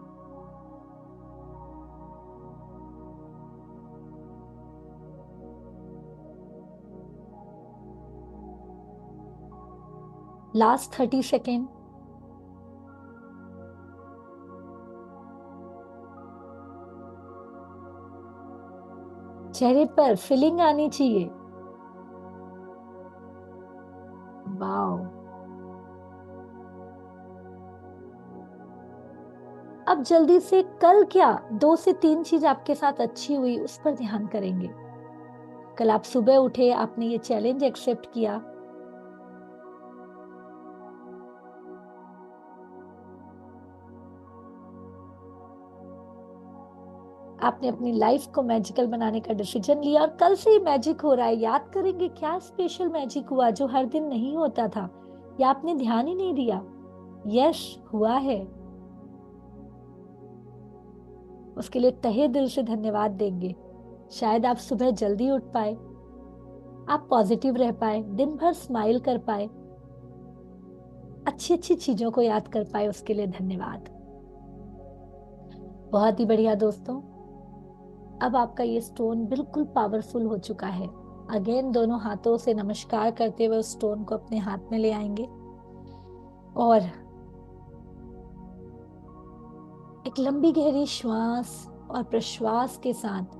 Last 30 second. चेहरे पर फीलिंग आनी चाहिए। वाओ। अब जल्दी से कल क्या 2 से 3 चीज आपके साथ अच्छी हुई उस पर ध्यान करेंगे। कल आप सुबह उठे, आपने ये चैलेंज एक्सेप्ट किया, आपने अपनी लाइफ को मैजिकल बनाने का डिसीजन लिया और कल से ही मैजिक हो रहा है। याद करेंगे क्या स्पेशल मैजिक हुआ जो हर दिन नहीं होता था, या आपने ध्यान ही नहीं दिया। यस, हुआ है। उसके लिए तहे दिल से धन्यवाद देंगे। शायद आप सुबह जल्दी उठ पाए, आप पॉजिटिव रह पाए, दिन भर स्माइल कर पाए, अच्छी अच्छी चीजों को याद कर पाए, उसके लिए धन्यवाद। बहुत ही बढ़िया दोस्तों। अब आपका ये स्टोन बिल्कुल पावरफुल हो चुका है। अगेन दोनों हाथों से नमस्कार करते हुए उस स्टोन को अपने हाथ में ले आएंगे और एक लंबी गहरी श्वास और प्रश्वास के साथ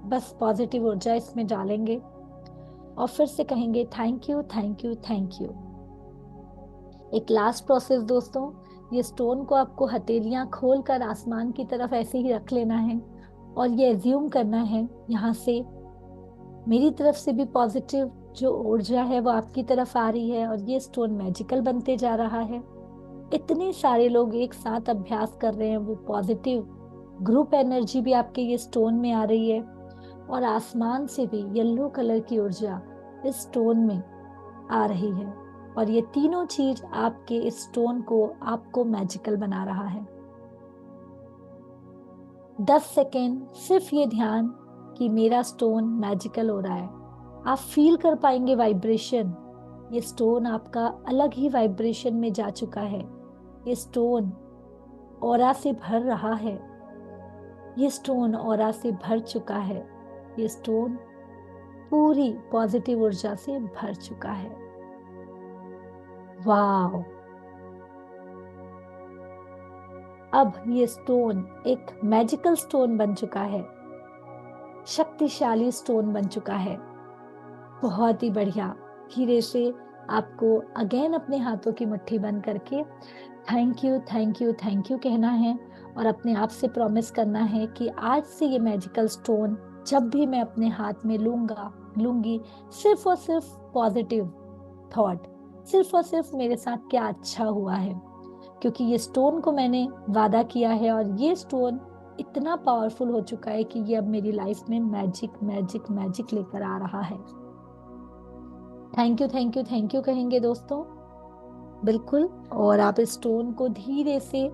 बस पॉजिटिव ऊर्जा इसमें डालेंगे और फिर से कहेंगे thank you, thank you, thank you. एक लास्ट प्रोसेस दोस्तों, ये स्टोन को आपको हथेलियां खोलकर आसमान की तरफ ऐसे ही रख लेना है और ये एज्यूम करना है यहाँ से मेरी तरफ से भी पॉजिटिव जो ऊर्जा है वो आपकी तरफ आ रही है और ये स्टोन मैजिकल बनते जा रहा है। इतने सारे लोग एक साथ अभ्यास कर रहे हैं, वो पॉजिटिव ग्रुप एनर्जी भी आपके ये स्टोन में आ रही है और आसमान से भी येलो कलर की ऊर्जा इस स्टोन में आ रही है और ये तीनों चीज आपके इस स्टोन को आपको मैजिकल बना रहा है। 10 सेकेंड सिर्फ ये ध्यान कि मेरा स्टोन मैजिकल हो रहा है। आप फील कर पाएंगे वाइब्रेशन। ये स्टोन आपका अलग ही वाइब्रेशन में जा चुका है। ये स्टोन ऑरा से भर रहा है। ये स्टोन ऑरा से भर चुका है। ये स्टोन पूरी पॉजिटिव ऊर्जा से भर चुका है। वाह। अब ये स्टोन एक मैजिकल स्टोन बन चुका है, शक्तिशाली स्टोन बन चुका है। बहुत ही बढ़िया। धीरे से आपको अगेन अपने हाथों की मुट्ठी बंद करके thank you, thank you, thank you कहना है और अपने आप से प्रॉमिस करना है कि आज से ये मैजिकल स्टोन जब भी मैं अपने हाथ में लूंगी, सिर्फ और सिर्फ पॉजिटिव थॉट, सिर्फ और सिर्फ मेरे साथ क्या अच्छा हुआ है, क्योंकि ये स्टोन को मैंने वादा किया है और ये स्टोन इतना पावरफुल हो चुका है कि ये अब मेरी लाइफ में मैजिक मैजिक मैजिक लेकर आ रहा है। Thank you thank you thank you कहेंगे दोस्तों, बिल्कुल। और आप इस स्टोन को धीरे से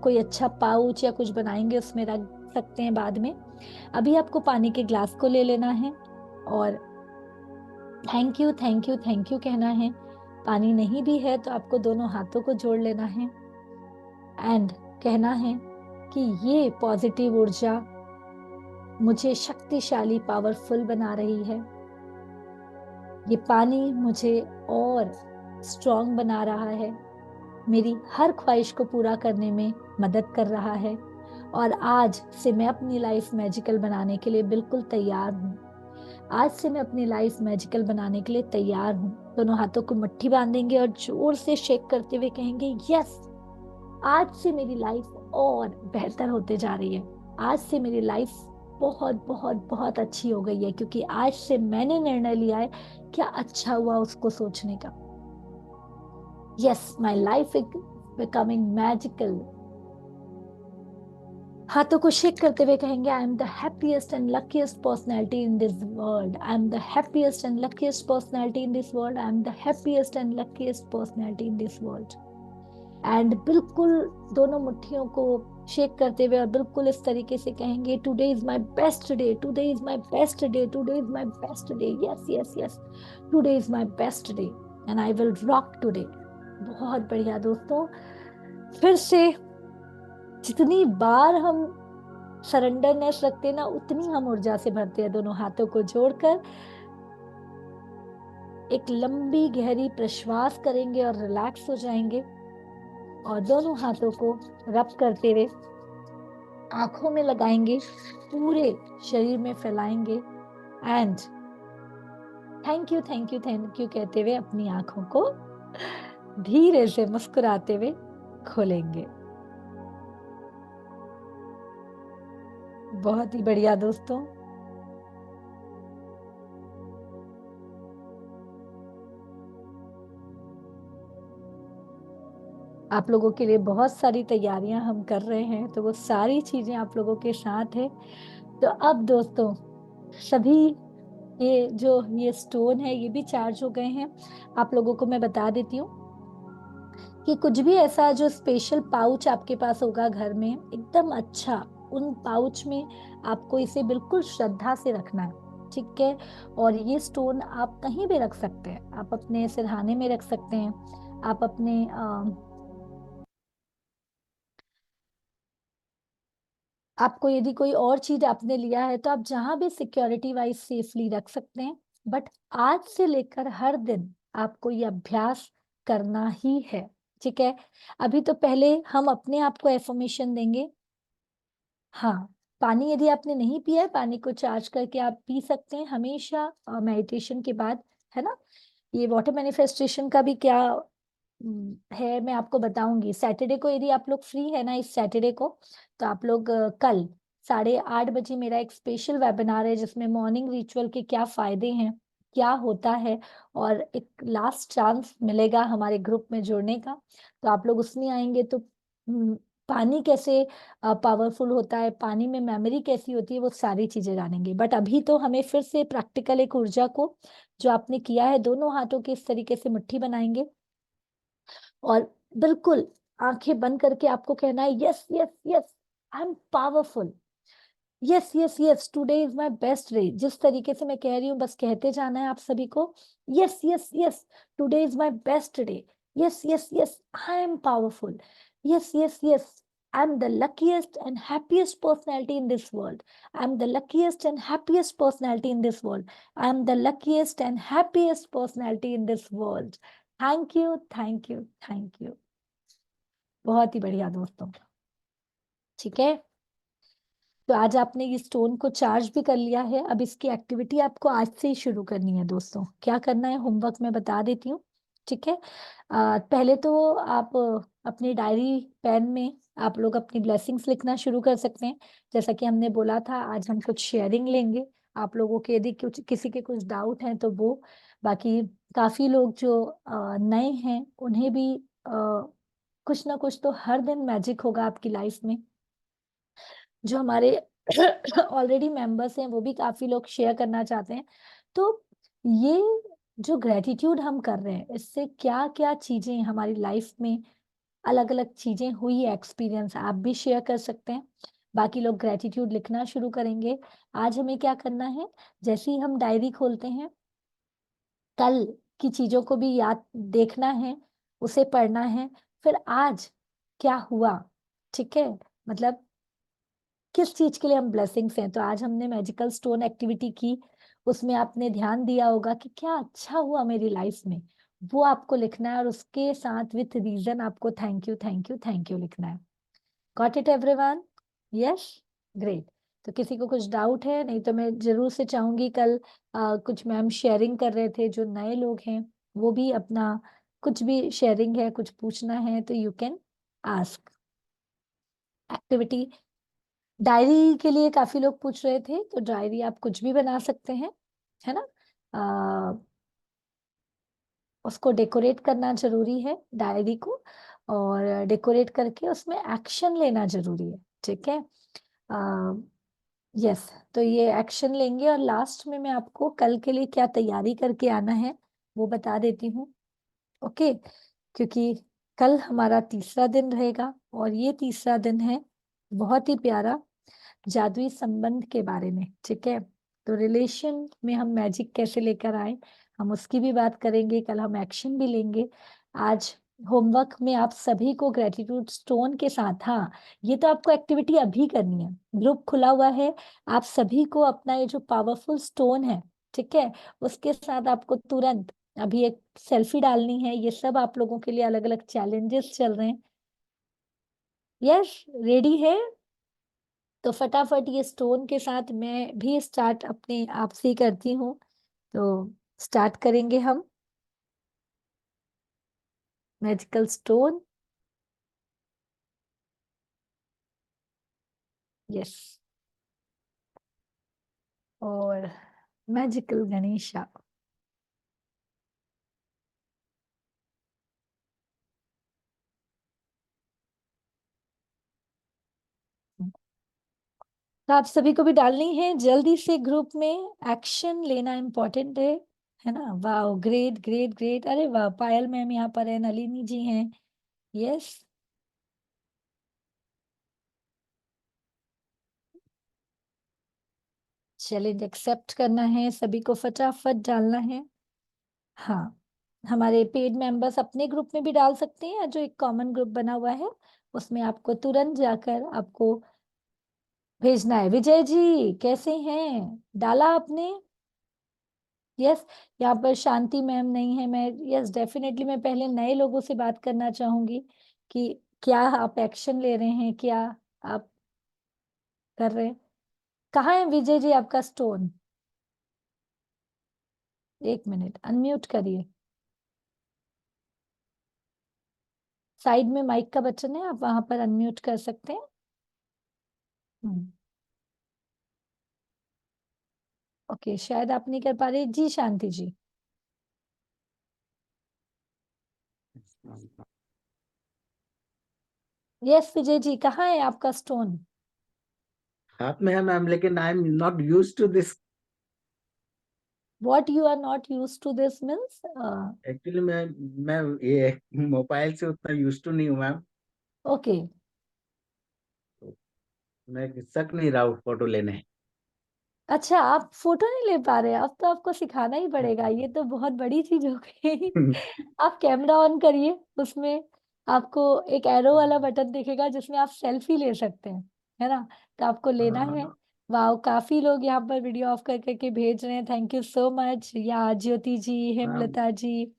कोई अच्छा पाउच या कुछ बनाएंगे उसमें रख सकते हैं बाद में। अभी आपको पानी के ग्लास को ले लेना है और thank you thank you thank you कहना है। पानी नहीं भी है तो आपको दोनों हाथों को जोड़ लेना है एंड कहना है कि ये पॉजिटिव ऊर्जा मुझे शक्तिशाली पावरफुल बना रही है। ये पानी मुझे और स्ट्रांग बना रहा है, मेरी हर ख्वाहिश को पूरा करने में मदद कर रहा है और आज से मैं अपनी लाइफ मैजिकल बनाने के लिए बिल्कुल तैयार हूँ। आज से मैं अपनी लाइफ मैजिकल बनाने के लिए तैयार हूँ। दोनों हाथों को मुट्ठी बांधेंगे और जोर से शेक करते हुए कहेंगे यस, आज से मेरी लाइफ और बेहतर होते जा रही है। आज से मेरी लाइफ बहुत बहुत बहुत अच्छी हो गई है, क्योंकि आज से मैंने निर्णय लिया है क्या अच्छा हुआ उसको सोचने का। Yes, my life is becoming magical. हाथों को शेक करते हुए कहेंगे I am the happiest and luckiest personality in this world, I am the happiest and luckiest personality in this world, I am the happiest and luckiest personality in this world. And बिल्कुल दोनों मुट्ठियों को shake करते हुए और बिल्कुल इस तरीके से कहेंगे today is my best day, today is my best day, today is my best day, yes yes yes, today is my best day and I will rock today. बहुत बढ़िया दोस्तों, फिर से जितनी बार हम सरेंडरनेस रखते हैं ना उतनी हम ऊर्जा से भरते हैं। दोनों हाथों को जोड़कर एक लंबी गहरी प्रश्वास करेंगे और रिलैक्स हो जाएंगे और दोनों हाथों को रब करते हुए आंखों में लगाएंगे, पूरे शरीर में फैलाएंगे and thank you thank you thank you कहते हुए अपनी आंखों को धीरे से मुस्कुराते हुए खोलेंगे। बहुत ही बढ़िया दोस्तों, आप लोगों के लिए बहुत सारी तैयारियां हम कर रहे हैं, तो वो सारी चीजें आप लोगों के साथ है। तो अब दोस्तों सभी ये स्टोन है ये भी चार्ज हो गए हैं। आप लोगों को मैं बता देती हूँ कि कुछ भी ऐसा जो स्पेशल पाउच आपके पास होगा घर में एकदम अच्छा, उन पाउच में आपको इसे बिल्कुल श्रद्धा से रखना है, ठीक है। और ये स्टोन आप कहीं भी रख सकते हैं, आप अपने सिरहाने में रख सकते हैं, आप अपने आपको यदि कोई और चीज आपने लिया है तो आप जहां भी सिक्योरिटी वाइज सेफली रख सकते हैं। बट आज से लेकर हर दिन आपको ये अभ्यास करना ही है, ठीक है। अभी तो पहले हम अपने आप को एफर्मेशन देंगे। हाँ, पानी यदि आपने नहीं पिया है, पानी को चार्ज करके आप पी सकते हैं हमेशा मेडिटेशन के बाद, है ना। ये वाटर मैनिफेस्टेशन का भी क्या है मैं आपको बताऊंगी। सैटरडे को यदि आप लोग फ्री है ना, इस सैटरडे को, तो आप लोग कल 8:30 बजे मेरा एक स्पेशल वेबिनार है जिसमें मॉर्निंग रिचुअल के क्या फायदे हैं, क्या होता है, और एक लास्ट चांस मिलेगा हमारे ग्रुप में जुड़ने का। तो आप लोग उसमें आएंगे तो पानी कैसे पावरफुल होता है, पानी में मेमोरी कैसी होती है, वो सारी चीजें जानेंगे। बट अभी तो हमें फिर से प्रैक्टिकल एक ऊर्जा को जो आपने किया है दोनों हाथों की इस तरीके से मुट्ठी बनाएंगे और बिल्कुल आंखें बंद करके आपको कहना है yes yes yes, I am powerful, yes yes yes, today is my best day. जिस तरीके से मैं कह रही हूँ बस कहते जाना है आप सभी को, yes yes yes, today is my best day, yes yes yes, I am powerful, yes yes yes, I am the luckiest and happiest personality in this world. I am the luckiest and happiest personality in this world. I am the luckiest and happiest personality in this world. Thank you, thank you, thank you. बहुत ही बढ़िया दोस्तों, ठीक है। तो आज आपने ये stone को चार्ज भी कर लिया है। अब इसकी एक्टिविटी आपको आज से ही शुरू करनी है दोस्तों। क्या करना है होमवर्क मैं बता देती हूँ, ठीक है। पहले तो आप अपनी डायरी पेन में आप लोग अपनी ब्लेसिंग्स लिखना शुरू कर सकते हैं। जैसा कि हमने बोला था, आज हम कुछ शेयरिंग लेंगे। आप लोगों के यदि कुछ किसी के कुछ डाउट हैं तो वो, बाकी काफी लोग जो नए हैं उन्हें भी कुछ ना कुछ तो हर दिन मैजिक होगा आपकी लाइफ में। जो हमारे ऑलरेडी मेंबर्स हैं वो भी काफी लोग शेयर करना चाहते हैं। तो ये जो ग्रेटिट्यूड हम कर रहे हैं, इससे क्या क्या चीजें हमारी लाइफ में, अलग अलग चीजें हुई है, एक्सपीरियंस आप भी शेयर कर सकते हैं। बाकी लोग ग्रेटिट्यूड लिखना शुरू करेंगे। आज हमें क्या करना है, जैसे ही हम डायरी खोलते हैं, कल की चीजों को भी याद देखना है, उसे पढ़ना है, फिर आज क्या हुआ, ठीक है, मतलब किस चीज के लिए हम ब्लेसिंग्स हैं। तो आज हमने मैजिकल स्टोन एक्टिविटी की, उसमें आपने ध्यान दिया होगा कि क्या अच्छा हुआ मेरी लाइफ में, वो आपको लिखना है, और उसके साथ विथ रीजन आपको thank you thank you thank you लिखना है। Got it everyone? Yes, great. तो किसी को कुछ डाउट है? नहीं तो मैं जरूर से चाहूंगी, कल कुछ मैम शेयरिंग कर रहे थे, जो नए लोग हैं वो भी अपना कुछ भी शेयरिंग है, कुछ पूछना है तो you can ask. Activity diary के लिए काफी लोग पूछ रहे थे, तो डायरी आप कुछ भी बना सकते हैं, है ना। उसको डेकोरेट करना जरूरी है, डायरी को, और डेकोरेट करके उसमें एक्शन लेना जरूरी है, ठीक है। यस, तो ये एक्शन लेंगे, और लास्ट में मैं आपको कल के लिए क्या तैयारी करके आना है वो बता देती हूँ। ओके, क्योंकि कल हमारा तीसरा दिन रहेगा, और ये तीसरा दिन है बहुत ही प्यारा, जादुई संबंध के बारे में, ठीक है। तो रिलेशन में हम मैजिक कैसे लेकर आए, हम उसकी भी बात करेंगे, कल हम एक्शन भी लेंगे। आज होमवर्क में आप सभी को ग्रेटिट्यूड स्टोन के साथ, हाँ, ये तो आपको एक्टिविटी अभी करनी है, ग्रुप खुला हुआ है, आप सभी को अपना ये जो पावरफुल स्टोन है, ठीक है, उसके साथ आपको तुरंत अभी एक सेल्फी डालनी है। ये सब आप लोगों के लिए अलग अलग चैलेंजेस चल रहे हैं। यस, रेडी है? तो फटाफट ये स्टोन के साथ मैं भी स्टार्ट अपने आप से ही करती हूँ। तो स्टार्ट करेंगे हम मैजिकल स्टोन। यस, और मैजिकल गणेशा। तो आप सभी को भी डालनी है जल्दी से ग्रुप में, एक्शन लेना इम्पोर्टेंट है ना। वाह, ग्रेट ग्रेट ग्रेट, अरे वाह, पायल मैम यहाँ पर है, नलिनी जी हैं। यस, चैलेंज एक्सेप्ट करना है, सभी को फटाफट डालना है। हाँ, हमारे पेड मेंबर्स अपने ग्रुप में भी डाल सकते हैं, या जो एक कॉमन ग्रुप बना हुआ है उसमें आपको तुरंत जाकर आपको भेजना है। विजय जी कैसे हैं, डाला आपने? यस, यहाँ पर शांति मैम नहीं है। मैं, यस डेफिनेटली, मैं पहले नए लोगों से बात करना चाहूंगी कि क्या आप एक्शन ले रहे हैं, क्या आप कर रहे हैं। कहाँ है विजय जी आपका स्टोन? एक मिनट, अनम्यूट करिए। साइड में माइक का बटन है, आप वहां पर अनम्यूट कर सकते हैं। हम्म, ओके, शायद आप नहीं कर पा रहे जी, शांति जी। यस विजय जी, कहाँ है आपका स्टोन?
हाथ में है मैम, लेकिन I am not use to this.
What you are not use to this means?
Actually मैं ये मोबाइल से उतना यूज टू नहीं हूँ मैम।
ओके,
मैं सक नहीं रहा हूँ फोटो लेने।
अच्छा, आप फोटो नहीं ले पा रहे, अब तो आपको सिखाना ही पड़ेगा, ये तो बहुत बड़ी चीज हो गई। आप कैमरा ऑन करिए, उसमें आपको एक एरो वाला बटन दिखेगा जिसमें आप सेल्फी ले सकते हैं, है ना। तो आपको लेना है। वाह, काफी लोग यहाँ पर वीडियो ऑफ कर करके भेज रहे हैं, थैंक यू सो मच। या ज्योति जी,
मैम,
हेमलता जी,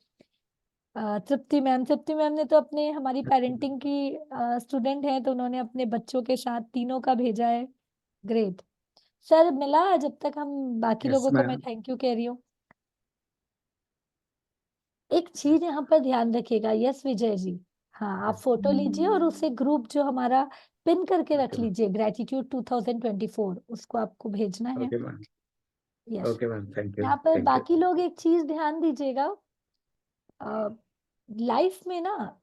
तृप्ति मैम ने तो अपने, हमारी पेरेंटिंग की स्टूडेंट है, तो उन्होंने अपने बच्चों के साथ तीनों का भेजा है। ग्रेट। सर मिला, जब तक हम बाकी
यस
लोगों को मैं
मैम।
थैंक यू कह रही हूँ। एक चीज यहाँ पर ध्यान रखिएगा, यस विजय जी, हाँ, आप फोटो लीजिए और उसे ग्रुप जो हमारा पिन करके रख
ओके मैम।
लीजिए, ग्रेटिट्यूड 2024, उसको आपको भेजना है।
Okay ma'am.
Yes.
Okay ma'am, thank you.
यहाँ पर
थैंक यू।
बाकी लोग एक चीज ध्यान दीजिएगा, लाइफ में ना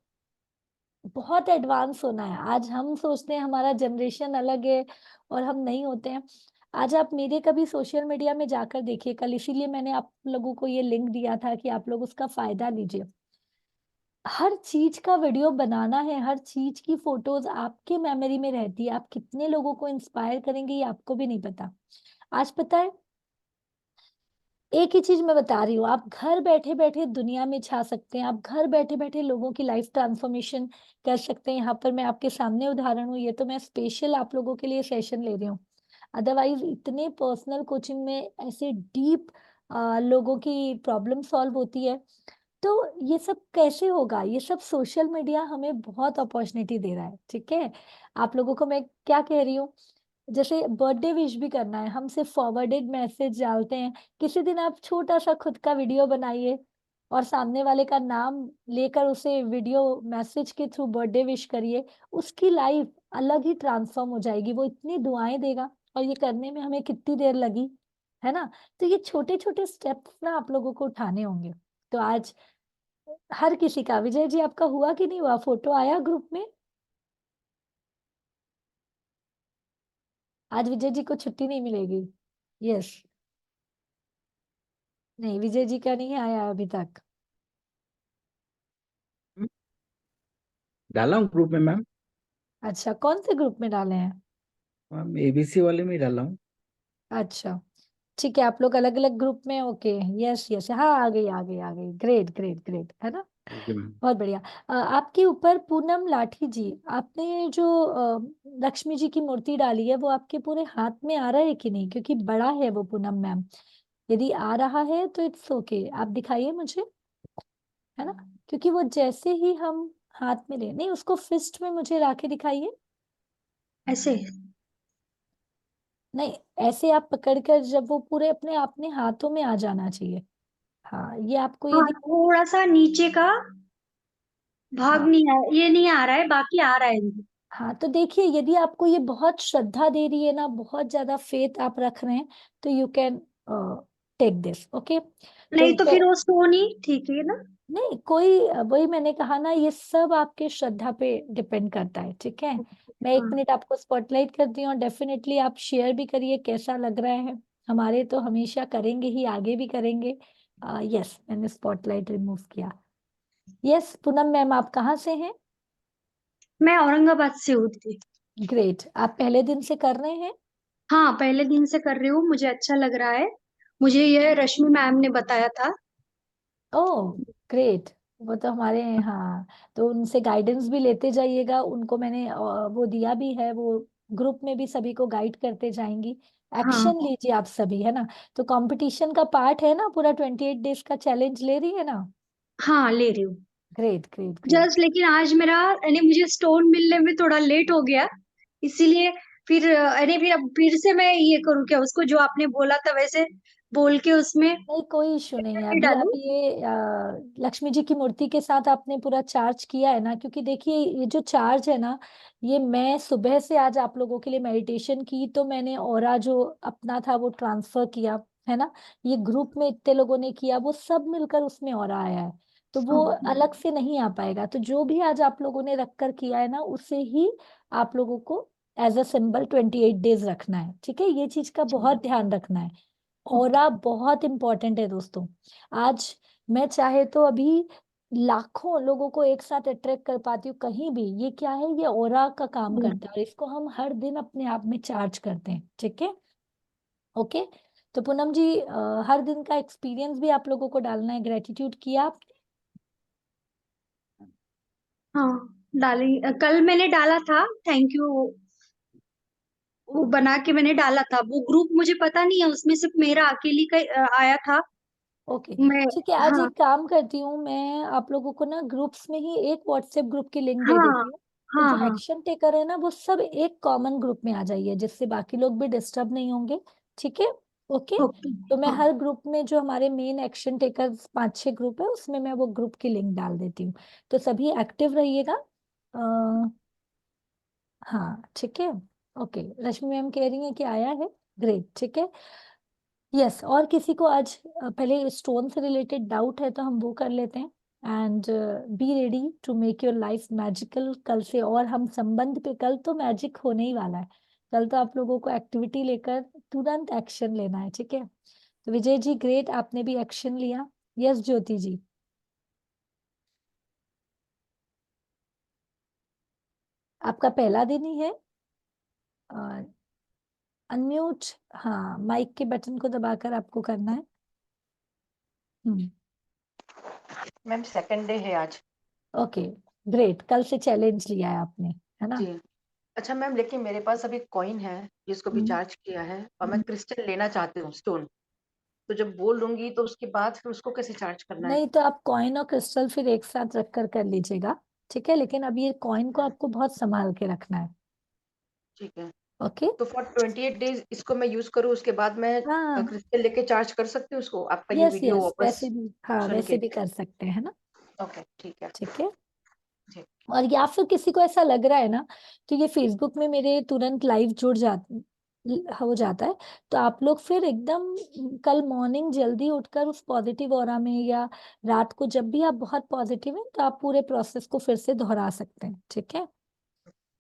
बहुत एडवांस होना है। आज हम सोचते हैं हमारा जनरेशन अलग है और हम नहीं होते हैं। आज आप मेरे कभी सोशल मीडिया में जाकर देखिए, कल इसीलिए मैंने आप लोगों को ये लिंक दिया था कि आप लोग उसका फायदा लीजिए। हर चीज का वीडियो बनाना है, हर चीज की फोटोज आपके मेमोरी में रहती है। आप कितने लोगों को इंस्पायर करेंगे ये आपको भी नहीं पता। आज पता है, एक ही चीज मैं बता रही हूँ, आप घर बैठे बैठे दुनिया में छा सकते हैं, आप घर बैठे बैठे लोगों की लाइफ ट्रांसफॉर्मेशन कर सकते हैं। यहाँ पर मैं आपके सामने उदाहरण हूँ, ये तो मैं स्पेशल आप लोगों के लिए सेशन ले रही हूँ। अदरवाइज इतने पर्सनल कोचिंग में ऐसे डीप लोगों की प्रॉब्लम सॉल्व होती है। तो ये सब कैसे होगा? ये सब सोशल मीडिया हमें बहुत अपॉर्चुनिटी दे रहा है, ठीक है। आप लोगों को मैं क्या कह रही हूँ, जैसे बर्थडे विश भी करना है, हम सिर्फ फॉरवर्डेड मैसेज डालते हैं। किसी दिन आप छोटा सा खुद का वीडियो बनाइए और सामने वाले का नाम लेकर उसे वीडियो मैसेज के थ्रू बर्थडे विश करिए। उसकी लाइफ अलग ही ट्रांसफॉर्म हो जाएगी, वो इतनी दुआएं देगा। और ये करने में हमें कितनी देर लगी, है ना। तो ये छोटे छोटे स्टेप्स ना आप लोगों को उठाने होंगे। तो आज हर किसी का, विजय जी आपका हुआ कि नहीं हुआ, फोटो आया ग्रुप में? आज विजय जी को छुट्टी नहीं मिलेगी। यस। नहीं, विजय जी का नहीं आया अभी तक।
डाला हूँ ग्रुप में मैम।
अच्छा, कौन से ग्रुप में डाले हैं?
मैम एबीसी वाले में ही डाला हूँ।
अच्छा, ठीक है, आप लोग अलग अलग ग्रुप में, ओके। यस यस, हाँ, आ गई आ गई आ गई, ग्रेट ग्रेट ग्रेट, है ना।
Okay ma'am.
बहुत बढ़िया। आपके ऊपर पूनम लाठी जी, आपने जो लक्ष्मी जी की मूर्ति डाली है वो आपके पूरे हाथ में आ रहा है कि नहीं? क्योंकि बड़ा है वो पूनम मैम। यदि आ रहा है तो इट्स ओके, आप दिखाइए मुझे, है ना। क्योंकि वो जैसे ही हम हाथ में ले, नहीं, उसको फिस्ट में मुझे लाके दिखाइए।
ऐसे।
नहीं, ऐसे आप पकड़कर, जब वो पूरे अपने अपने हाथों में आ जाना चाहिए। हाँ, ये आपको
हाँ,
यदि,
थोड़ा सा नीचे का भाग
हाँ
नहीं आ, ये नहीं आ रहा है, बाकी आ रहा है इनको।
हाँ, तो देखिए, यदि आपको ये बहुत श्रद्धा दे रही है ना, बहुत ज्यादा फेथ आप रख रहे हैं, तो you can take this, okay. तो
नहीं तो फिर वो स्टोन ही ठीक है ना।
नहीं, कोई वही मैंने कहा ना, ये सब आपके श्रद्धा पे डिपेंड करता है, ठीक है। मैं एक
हाँ।
मिनट आपको स्पॉटलाइट करती हूँ, और डेफिनेटली आप शेयर भी करिए कैसा लग रहा है। हमारे तो हमेशा करेंगे ही, आगे भी करेंगे। यस, मैंने स्पॉटलाइट रिमूव किया। यस, पूनम मैम, आप कहाँ से हैं?
मैं औरंगाबाद से हूँ दीदी।
ग्रेट, आप पहले दिन से कर रहे हैं?
हाँ, पहले दिन से कर रही हूँ, मुझे अच्छा लग रहा है। मुझे ये रश्मि मैम ने बताया था।
ओह, ग्रेट। वो तो हमारे, हाँ, तो उनसे गाइडेंस भी लेते जाइएगा। उनको मैंने वो दिया भी है, वो ग्रुप में भी सभी को गाइड करते जाएंगी।
हाँ।
एक्शन लीजिए आप सभी, है ना। तो कंपटीशन का पार्ट है ना, पूरा 28 डेज का चैलेंज ले रही है ना।
हाँ, ले रही हूँ।
Great great great.
जस्ट लेकिन आज मेरा यानी मुझे स्टोन मिलने में थोड़ा लेट हो गया, इसीलिए फिर यानी फिर अब फिर से मैं ये करूँ क्या, उसको जो आपने बोला था वैसे बोल के उसमें
नहीं, कोई इशू नहीं है। अभी आप
डालूं।
ये लक्ष्मी जी की मूर्ति के साथ आपने पूरा चार्ज किया है ना, क्योंकि देखिए ये जो चार्ज है ना, ये मैं सुबह से आज आप लोगों के लिए मेडिटेशन की, तो मैंने ऑरा जो अपना था वो ट्रांसफर किया, है ना। ये ग्रुप में इतने लोगों ने किया, वो सब मिलकर उसमें ऑरा आया है। तो वो अलग से नहीं आ पाएगा। तो जो भी आज आप लोगों ने रख कर किया है ना, उसे ही आप लोगों को एज अ सिंबल 28 डेज रखना है, ठीक है। ये चीज का बहुत ध्यान रखना है।
ओके।
ऑरा बहुत इंपॉर्टेंट है दोस्तों। आज मैं चाहे तो अभी लाखों लोगों को एक साथ अट्रैक्ट कर पाती हूँ कहीं भी। ये क्या है, ये ऑरा का काम करता है, और इसको हम हर दिन अपने आप में चार्ज करते हैं, ठीक है। ओके। तो पूनम जी, हर दिन का एक्सपीरियंस भी आप लोगों को डालना है। ग्रेटिट्यूड किया आप?
हाँ, डाली, कल मैंने डाला था, थैंक यू। वो बना के मैंने डाला था, वो ग्रुप मुझे पता नहीं है, उसमें सिर्फ मेरा अकेली का आया था।
ओके,
मैं।
ठीक है। आज
हाँ।
एक काम करती हूँ, मैं आप लोगों को ना ग्रुप्स में ही एक व्हाट्सएप ग्रुप की लिंक दे
हाँ।
देती हूँ। तो
हाँ।
जो
हाँ।
एक्शन टेकर है ना, वो सब एक कॉमन ग्रुप में आ जाइए, जिससे बाकी लोग भी डिस्टर्ब नहीं होंगे, ठीक है। Okay,
okay.
तो मैं
हाँ
हर ग्रुप में जो हमारे मेन एक्शन टेकर्स 5-6 ग्रुप है उसमें मैं वो ग्रुप की लिंक डाल देती हूँ, तो सभी एक्टिव रहिएगा। हाँ ठीक है। ओके, रश्मि मैम कह रही है कि आया है, ग्रेट, ठीक है। यस, और किसी को आज पहले स्टोन से रिलेटेड डाउट है तो हम वो कर लेते हैं। And be ready to make your life magical कल से, और हम संबंध पे, कल तो मैजिक होने ही वाला है। कल तो आप लोगों को एक्टिविटी लेकर तुरंत एक्शन लेना है, ठीक है। तो विजय जी ग्रेट, आपने भी एक्शन लिया। यस ज्योति जी। आपका पहला दिन ही है। अनम्यूट, हाँ, माइक के बटन को दबाकर आपको करना है।
मैम सेकंड डे है आज।
ओके ग्रेट, कल से चैलेंज लिया है आपने, है ना।
जी। अच्छा मैम, लेकिन मेरे पास अभी कॉइन है जिसको भी
हम्म,
चार्ज किया है, और मैं
हम्म।
क्रिस्टल लेना चाहती हूँ, स्टोन। तो जब बोल दूंगी तो उसके बाद फिर उसको कैसे चार्ज करना है?
नहीं तो आप कॉइन और क्रिस्टल फिर एक साथ रख कर लीजिएगा, ठीक है, लेकिन अब ये कॉइन को आपको बहुत संभाल के रखना है।
ठीक है।
ओके।
तो फॉर 28 डेज इसको मैं यूज करूँ, उसके बाद मैं
हाँ,
क्रिस्टल लेके चार्ज कर सकती हूँ उसको, आपका ये
यस
वीडियो
यस,
वापस
वैसे भी, हाँ
सुन
वैसे
के?
भी कर सकते हैं, है ना।
ओके ठीक है।
ठीक है।
जी।
और या फिर किसी को ऐसा लग रहा है ना, तो ये फेसबुक में मेरे तुरंत लाइव जुड़ जाता हो जाता है, तो आप लोग फिर एकदम कल मॉर्निंग जल्दी उठकर उस पॉजिटिव ऑरा में, या रात को जब भी आप बहुत पॉजिटिव हैं तो आप पूरे प्रोसेस को फिर से दोहरा सकते हैं, ठीक है।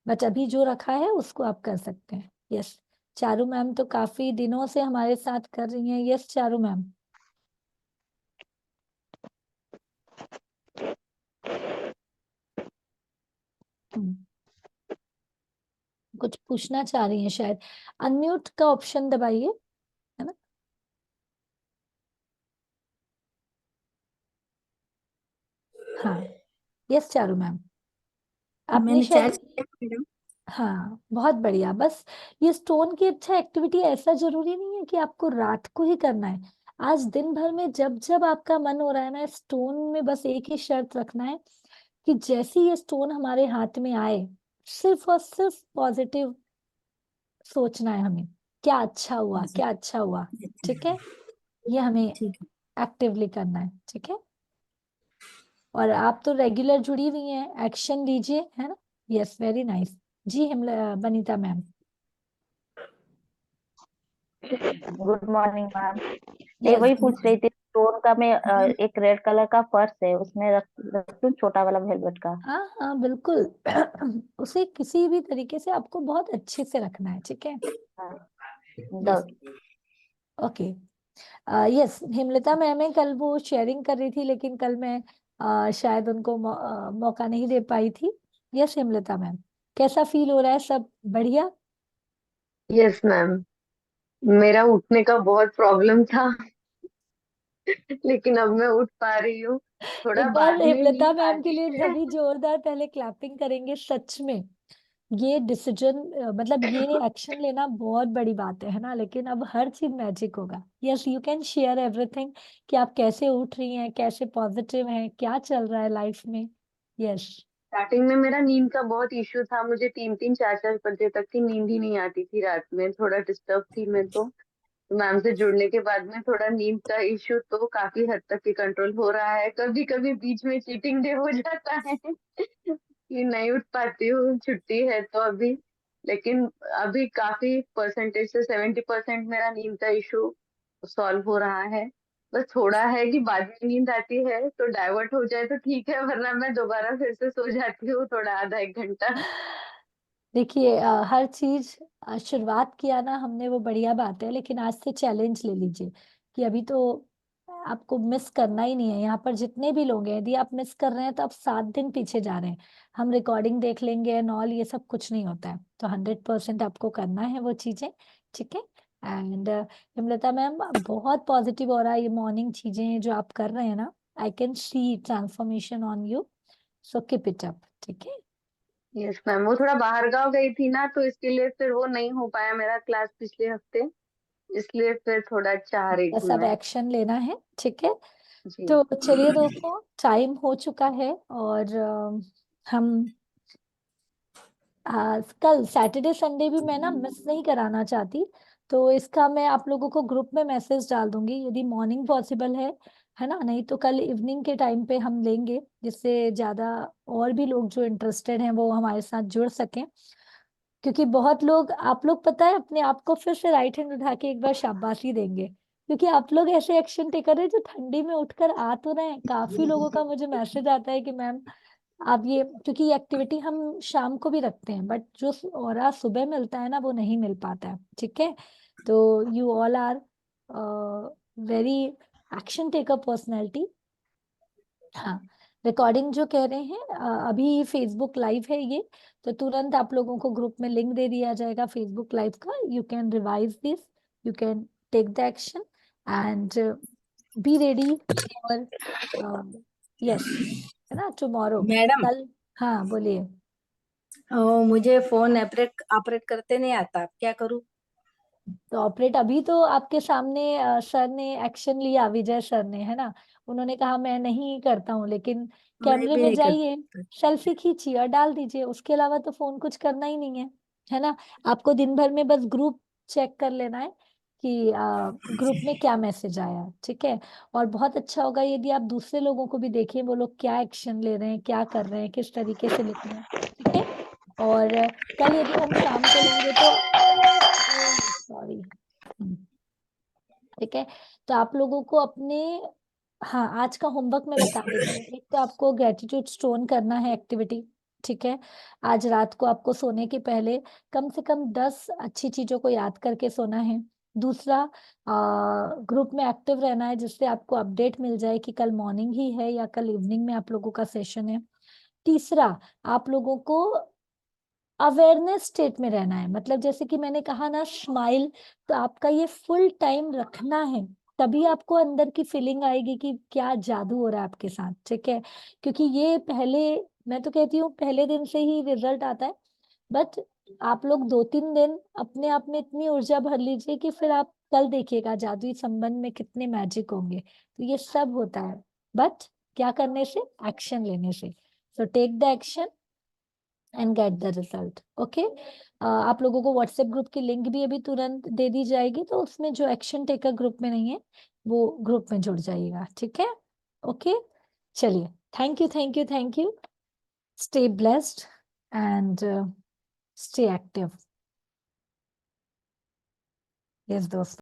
बट अभी जो रखा है उसको आप कर सकते हैं। यस, चारू मैम तो काफी दिनों से हमारे साथ कर रही हैं। Yes Charu ma'am. हम्म, कुछ पूछना चाह रही हैं शायद, अनम्यूट का ऑप्शन दबाइए, है ना। हाँ, यस चारू मैम, आपने
मैंने
शायद,
चार्ज किया मैडम।
हाँ बहुत बढ़िया। बस ये स्टोन की अच्छा एक्टिविटी, ऐसा जरूरी नहीं है कि आपको रात को ही करना है। आज दिन भर में जब जब आपका मन हो रहा है ना, स्टोन में बस एक ही शर्त रखना है कि जैसे ही ये स्टोन हमारे हाथ में आए, सिर्फ और सिर्फ पॉजिटिव सोचना है हमें, क्या अच्छा हुआ, क्या अच्छा हुआ, ठीक है। ये हमें
ठीक है।
एक्टिवली करना है, ठीक है। और आप तो रेगुलर जुड़ी हुई हैं, एक्शन लीजिए, है ना। Yes very nice. जी Banita ma'am.
Good morning ma'am. ये
यस,
वही पूछ रही थी, स्टोन का मैं एक रेड कलर का पर्स है, उसमें रख दूं, छोटा वाला वेलवेट का।
हाँ हाँ बिल्कुल। उसे किसी भी तरीके से आपको बहुत अच्छे से रखना है, ठीक है।
हाँ,
yes.
The-
okay. Yes, Hemlata ma'am कल वो शेयरिंग कर रही थी, लेकिन कल मैं शायद उनको मौका नहीं दे पाई थी। यस हेमलता मैम, कैसा फील हो रहा है, सब बढ़िया।
Yes ma'am. मेरा उठने का बहुत प्रॉब्लम था, लेकिन अब मैं उठ पा रही हूँ। थोड़ा
एक बार
बाद में
हेमलता
नींद
मैम के
आती
लिए
है।
सभी जोरदार पहले क्लैपिंग करेंगे, सच में। ये डिसीजन, मतलब ये एक्शन लेना बहुत बड़ी बात है ना, लेकिन अब हर चीज मैजिक होगा। Yes you can share everything, कि आप कैसे उठ रही हैं, कैसे पॉजिटिव हैं, क्या चल रहा है लाइफ में। यस।
स्टार्टिंग में मेरा नींद का बहुत इश्यू था, मुझे 3-3 4-4 बजे तक की नींद ही नहीं आती थी रात में, थोड़ा डिस्टर्ब थी मैं तो। मैम से जुड़ने के बाद में थोड़ा नींद का इश्यू तो काफी हद तक ही कंट्रोल हो रहा है। कभी कभी बीच में चीटिंग डे हो जाता है कि नहीं उठ पाती हूँ, छुट्टी है तो अभी। लेकिन अभी काफी परसेंटेज से 70% मेरा नींद का इशू सॉल्व हो रहा है। बस थोड़ा है कि बाद में नींद आती है तो डाइवर्ट हो जाए तो ठीक है, वरना मैं दोबारा फिर से सो जाती हूँ थोड़ा, आधा 1 घंटा।
देखिए हर चीज शुरुआत किया ना हमने, वो बढ़िया बात है, लेकिन आज से चैलेंज ले लीजिए कि अभी तो आपको मिस करना ही नहीं है। यहाँ पर जितने भी लोग हैं, यदि आप मिस कर रहे हैं तो आप 7 दिन पीछे जा रहे हैं। हम रिकॉर्डिंग देख लेंगे एंड ऑल, ये सब कुछ नहीं होता है, तो 100% आपको करना है वो चीजें, ठीक है। एंड हेमलता मैम, बहुत पॉजिटिव हो रहा है, ये मॉर्निंग चीजें जो आप कर रहे हैं ना, I can see transformation on you, so keep it up, ठीक है।
यस मैम, वो थोड़ा बाहर गाँव गई थी ना, तो इसके लिए फिर वो नहीं हो पाया मेरा क्लास पिछले हफ्ते, इसलिए फिर थोड़ा चाह रही
बस
थी
अब
मैं।
एक्शन लेना है, ठीक है।
जी।
तो चलिए दोस्तों, टाइम हो चुका है, और हम कल सैटरडे संडे भी मैं ना मिस नहीं कराना चाहती, तो इसका मैं आप लोगों को ग्रुप में मैसेज डाल दूंगी, यदि मॉर्निंग पॉसिबल है ना, नहीं तो कल इवनिंग के टाइम पे हम लेंगे, जिससे ज्यादा और भी लोग जो इंटरेस्टेड हैं वो हमारे साथ जुड़ सकें। क्योंकि बहुत लोग, आप लोग पता है अपने आप को फिर से राइट हैंड उठा के एक बार शाबाशी देंगे, क्योंकि आप लोग ऐसे एक्शन टेकर है जो ठंडी में उठकर आ तो रहे हैं। काफी लोगों का मुझे मैसेज आता है कि मैम आप ये, क्योंकि ये एक्टिविटी हम शाम को भी रखते हैं, बट जो और सुबह मिलता है ना वो नहीं मिल पाता है, ठीक है। तो you all are very action taker personality. हाँ, रिकॉर्डिंग जो कह रहे हैं, अभी फेसबुक लाइव है ये, तो तुरंत आप लोगों को ग्रुप में लिंक दे दिया जाएगा फेसबुक लाइव का। You can revise this, you can take the action and be ready for yes, है ना, टुमारो,
मैडम,
कल। हाँ बोलिए।
मुझे फोन ऑपरेट ऑपरेट करते नहीं आता, क्या करूं?
तो ऑपरेट अभी तो आपके सामने सर ने एक्शन लिया, विजय सर ने, है ना, उन्होंने कहा मैं नहीं करता हूँ, लेकिन
मैं
कैमरे
भी
में
नहीं
जाइए,
करता।
सेल्फी खींचिए और डाल दीजिए, उसके अलावा तो फोन कुछ करना ही नहीं है ना। आपको दिन भर में बस ग्रुप चेक कर लेना है कि ग्रुप में क्या मैसेज आया है, ठीक है। और बहुत अच्छा होगा यदि आप दूसरे लोगों को भी देखिए, वो लोग क्या एक्शन ले रहे हैं, क्या कर रहे हैं, किस तरीके से लिख रहे हैं, ठीक है। और कल यदि हम शाम को लेंगे तो सॉरी, ठीक है। तो आप लोगों को अपने, हाँ, आज का होमवर्क मैं बता देती हूँ। एक तो आपको ग्रेटिट्यूड स्टोन करना है एक्टिविटी, ठीक है। आज रात को आपको सोने के पहले कम से कम 10 अच्छी चीजों को याद करके सोना है। दूसरा, ग्रुप में एक्टिव रहना है, जिससे आपको अपडेट मिल जाए कि कल मॉर्निंग ही है या कल इवनिंग में आप लोगों का सेशन है। तीसरा, आप लोगों को अवेयरनेस स्टेट में रहना है, मतलब जैसे कि मैंने कहा ना, स्माइल, तो आपका ये फुल टाइम रखना है, तभी आपको अंदर की फीलिंग आएगी कि क्या जादू हो रहा है आपके साथ, ठीक है। क्योंकि ये पहले, मैं तो कहती हूँ पहले दिन से ही रिजल्ट आता है, बट आप लोग 2-3 दिन अपने आप में इतनी ऊर्जा भर लीजिए कि फिर आप कल देखिएगा जादुई संबंध में कितने मैजिक होंगे। तो ये सब होता है, बट क्या करने से, एक्शन लेने से। So take the action and get the result, okay. आप लोगों को व्हाट्सएप ग्रुप की लिंक भी अभी तुरंत दे दी जाएगी, तो उसमें जो एक्शन टेकर ग्रुप में नहीं है वो ग्रुप में जुड़ जाइएगा, ठीक है, ओके। चलिए, thank you, thank you, thank you. Stay blessed and stay active. Yes दोस्तों।